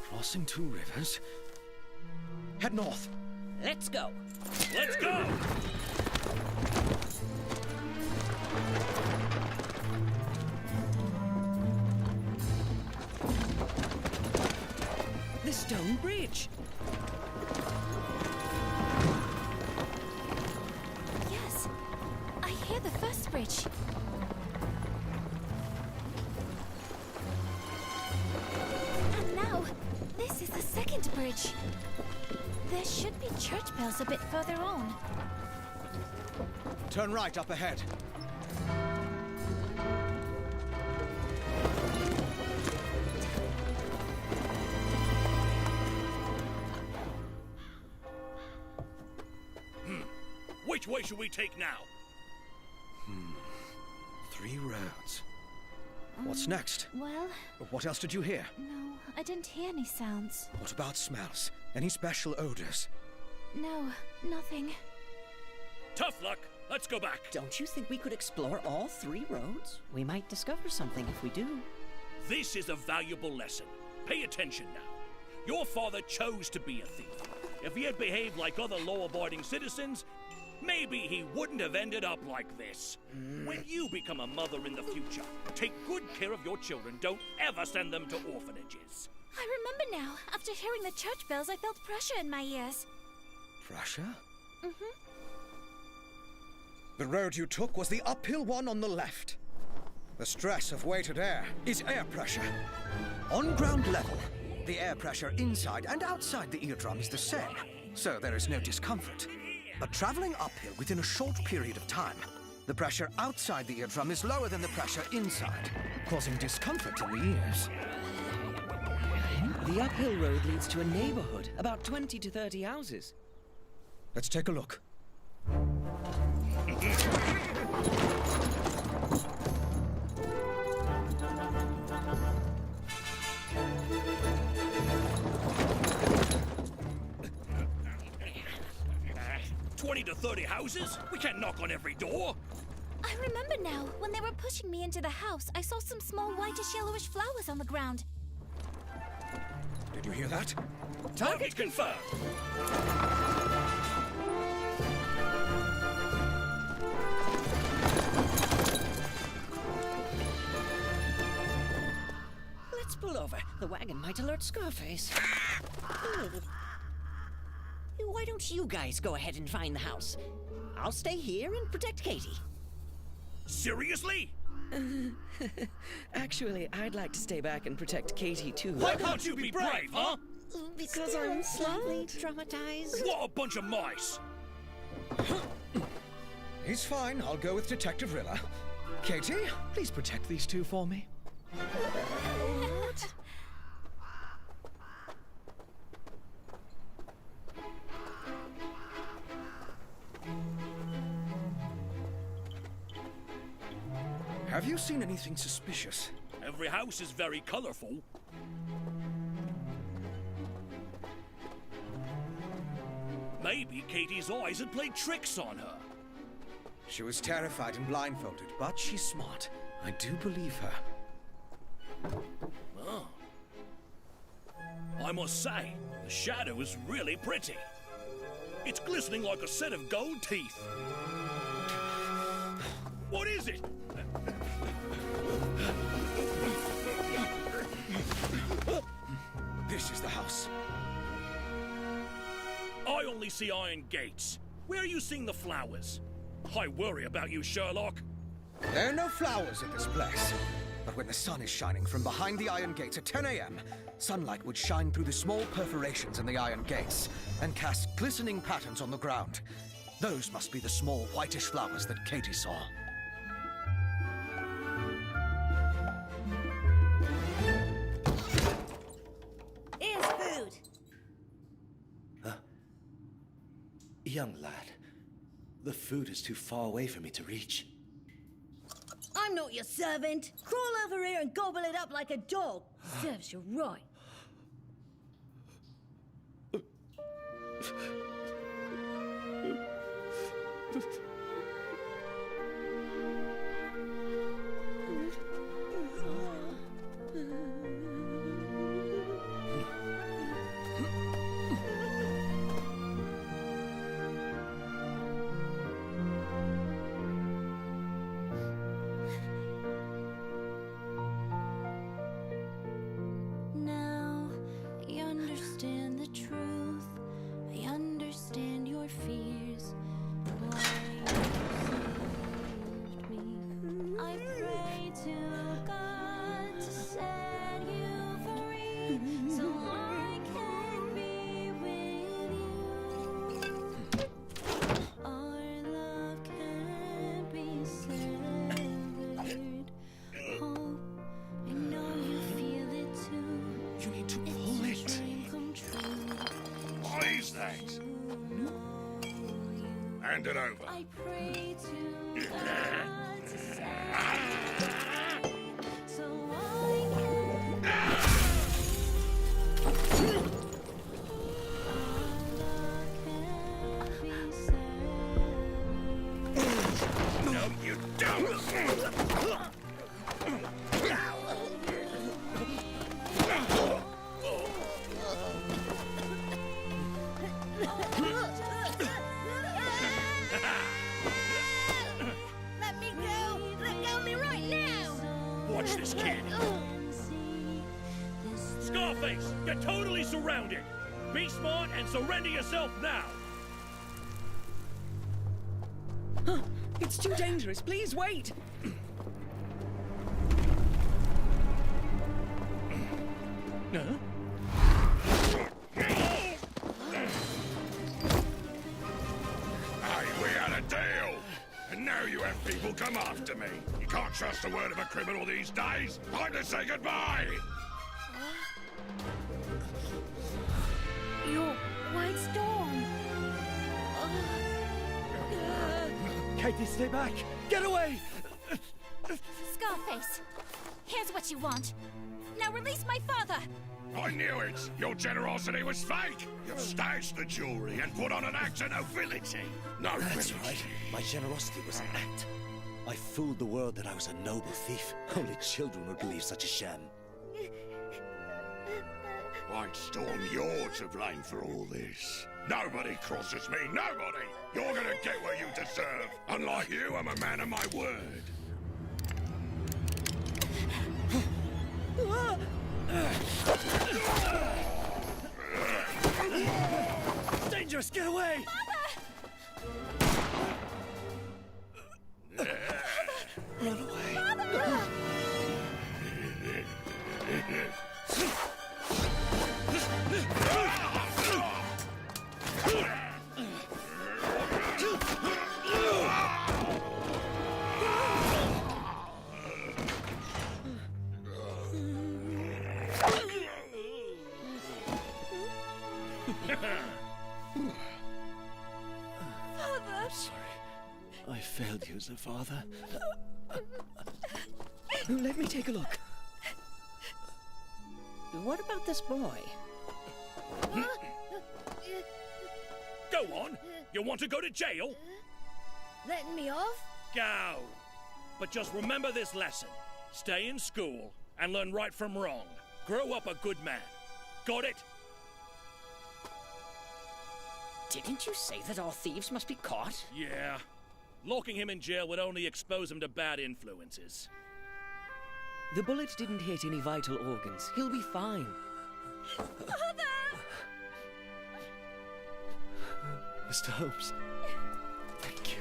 crossing 2 rivers... Head north. Let's go. Let's go! The stone bridge. Yes, I hear the first bridge. And now, this is the second bridge. There should be church bells a bit further on. Turn right up ahead. Which way should we take now? 3 roads. What's next? Well... What else did you hear? No, I didn't hear any sounds. What about smells? Any special odors? No, nothing. Tough luck. Let's go back. Don't you think we could explore all 3 roads? We might discover something if we do. This is a valuable lesson. Pay attention now. Your father chose to be a thief. If he had behaved like other law-abiding citizens, maybe he wouldn't have ended up like this. When you become a mother in the future, take good care of your children. Don't ever send them to orphanages. I remember now. After hearing the church bells, I felt pressure in my ears. Pressure? Mm-hmm. The road you took was the uphill one on the left. The stress of weighted air is air pressure. On ground level, the air pressure inside and outside the eardrum is the same, so there is no discomfort. But traveling uphill within a short period of time, the pressure outside the eardrum is lower than the pressure inside, causing discomfort in the ears. The uphill road leads to a neighborhood, about 20 to 30 houses. Let's take a look. 20 to 30 houses? We can't knock on every door. I remember now. When they were pushing me into the house, I saw some small whitish-yellowish flowers on the ground. Did you hear that? Target confirmed. Let's pull over. The wagon might alert Scarface. Why don't you guys go ahead and find the house? I'll stay here and protect Katie. Seriously? Actually, I'd like to stay back and protect Katie, too. Why can't you be brave, huh? Because I'm slightly traumatized. What a bunch of mice! He's fine. I'll go with Detective Rilla. Katie, please protect these 2 for me. What? Have you seen anything suspicious? Every house is very colorful. Maybe Katie's eyes had played tricks on her. She was terrified and blindfolded, but she's smart. I do believe her. Oh. I must say, the shadow is really pretty. It's glistening like a set of gold teeth. What is it? This is the house. I only see iron gates. Where are you seeing the flowers? I worry about you, Sherlock. There are no flowers at this place. But when the sun is shining from behind the iron gates at 10 a.m., sunlight would shine through the small perforations in the iron gates and cast glistening patterns on the ground. Those must be the small whitish flowers that Katie saw. young lad. The food is too far away for me to reach. I'm not your servant. Crawl over here and gobble it up like a dog. Serves you right. Now I understand the truth. I understand your fears. Why you saved me. I pray to God to set you free, so I can be with you. Our love can't be severed. Hope, I know you feel it too. You need to pull it. Come true. What is that? Hand it over. I pray to God to set you free, so I can be severed. No, you don't! Let me go! Let go of me right now! Watch this kid. Scarface, you're totally surrounded. Be smart and surrender yourself now. It's too dangerous. Please wait. Hey, we had a deal. And now you have people come after me. You can't trust the word of a criminal these days. Time to say goodbye. You're White Storm. Katie, stay back! Get away! Scarface, here's what you want. Now release my father! I knew it. Your generosity was fake. You've stashed the jewelry and put on an act of nobility. That's right. My generosity was an act. I fooled the world that I was a noble thief. Only children would believe such a sham. White Storm, you're to blame for all this. Nobody crosses me, nobody! You're gonna get what you deserve. Unlike you, I'm a man of my word. It's dangerous! Get away! Run away. Father! Sorry. I failed you as a father. Let me take a look. What about this boy? Go on. You want to go to jail? Letting me off? Go. But just remember this lesson. Stay in school and learn right from wrong. Grow up a good man. Got it? Didn't you say that all thieves must be caught? Yeah. Locking him in jail would only expose him to bad influences. The bullet didn't hit any vital organs. He'll be fine. Mr. Holmes. Thank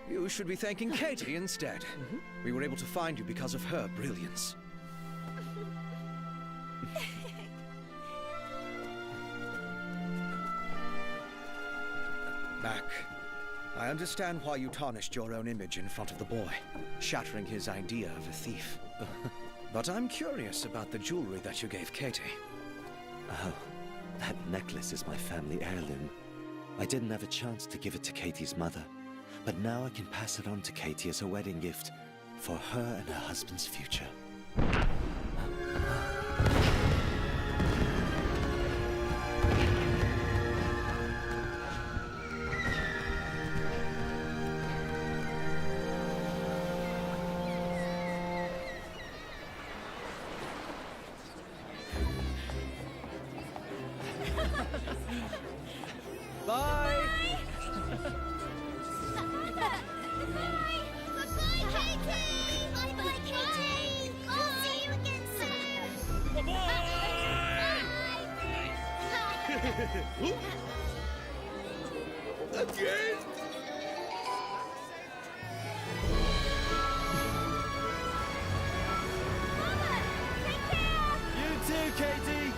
you. You should be thanking Katie instead. We were able to find you because of her brilliance. Mac, I understand why you tarnished your own image in front of the boy, shattering his idea of a thief. But I'm curious about the jewelry that you gave Katie. Oh, That necklace is my family heirloom. I didn't have a chance to give it to Katie's mother, but now I can pass it on to Katie as a wedding gift for her and her husband's future. Bye! Bye-bye, Katie! I'll see you again soon! Again? You too, Katie!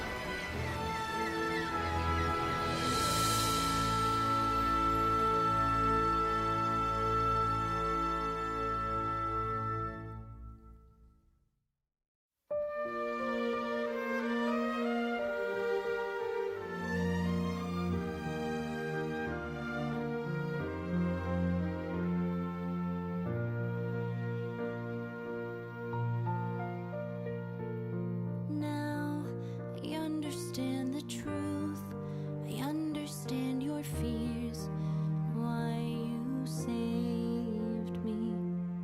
Now I understand the truth. I understand your fears. Why you saved me.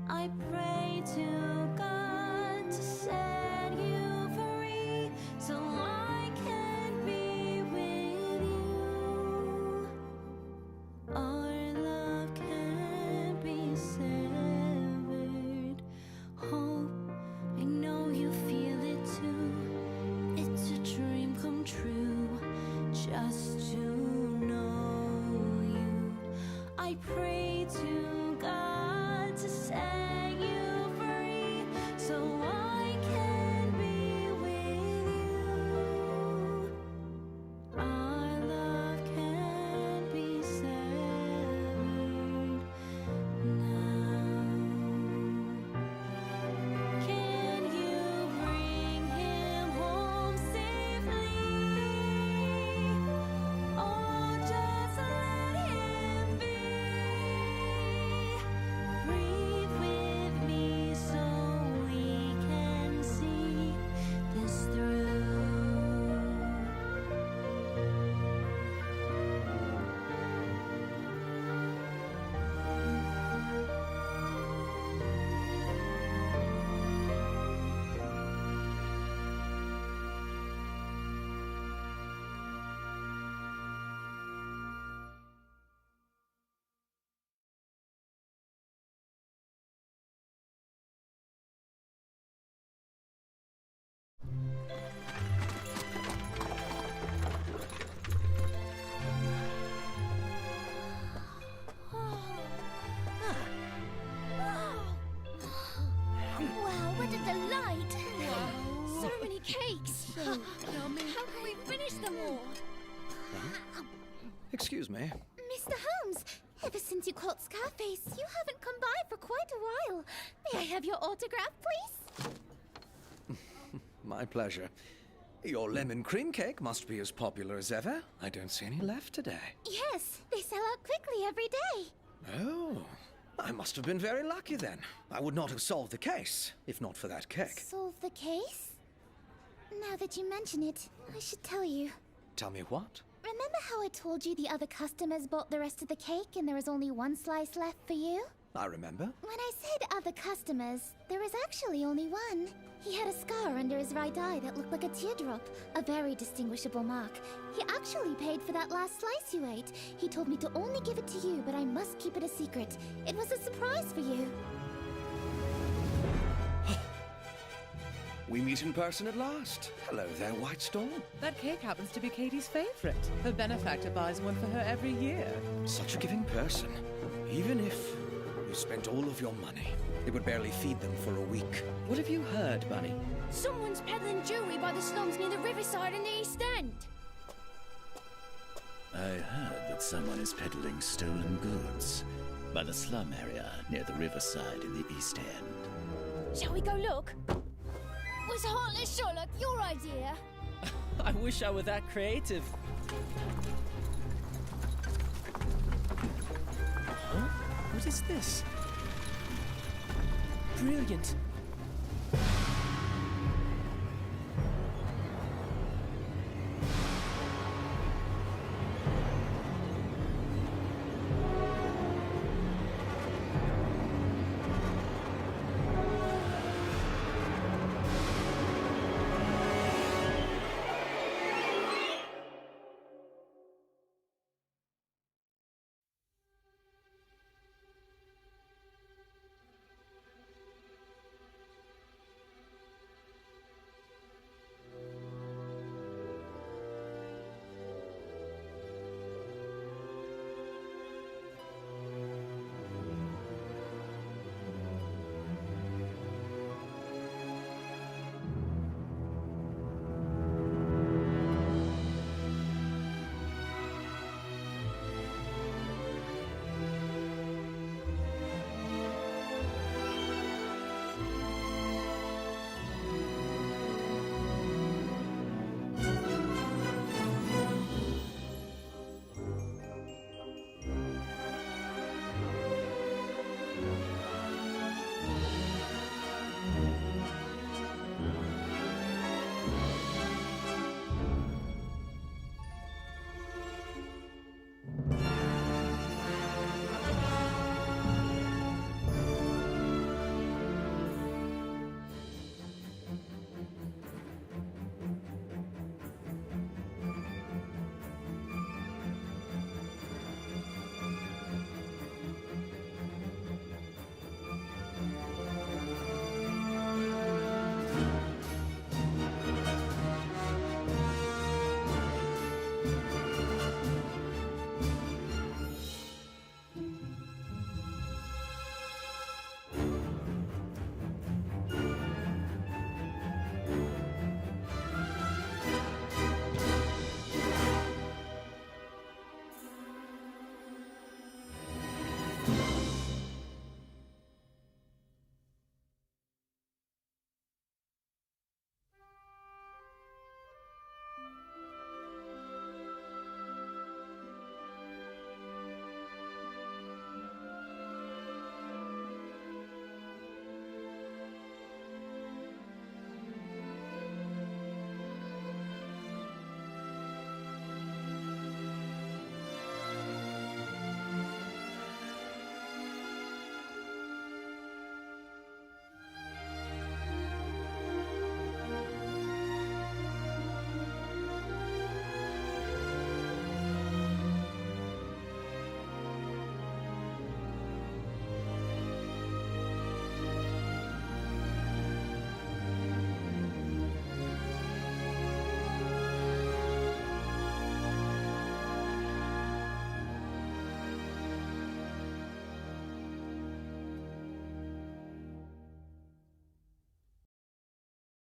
I pray to God to set you free so I can be with you. Our love can't be severed. Hope, I know you feel it too. It's a dream come true just to know you. I pray to God to set you free so I can be with you. Our love can't be severed now. Can you bring him home safely? Oh, just let him be. Breathe with me so we can see this through. Wow, what a delight! So many cakes! How can we finish them all? Excuse me. Mr. Holmes, ever since you caught Scarface, you haven't come by for quite a while. May I have your autograph, please? My pleasure. Your lemon cream cake must be as popular as ever. I don't see any left today. Yes, they sell out quickly every day. Oh, I must have been very lucky then. I would not have solved the case, if not for that cake. Solve the case? Now that you mention it, I should tell you. Tell me what? Remember how I told you the other customers bought the rest of the cake and there was only one slice left for you? I remember. When I said other customers, there was actually only one. He had a scar under his right eye that looked like a teardrop, a very distinguishable mark. He actually paid for that last slice you ate. He told me to only give it to you, but I must keep it a secret. It was a surprise for you. We meet in person at last. Hello there, White Storm. That cake happens to be Katie's favorite. Her benefactor buys one for her every year. Such a giving person. Even if you spent all of your money, it would barely feed them for a week. What have you heard, Bunny? Someone's peddling jewelry by the slums near the riverside in the East End. I heard that someone is peddling stolen goods by the slum area near the riverside in the East End. Shall we go look? Was Heartless Sherlock your idea? I wish I were that creative. Huh? What is this? Brilliant.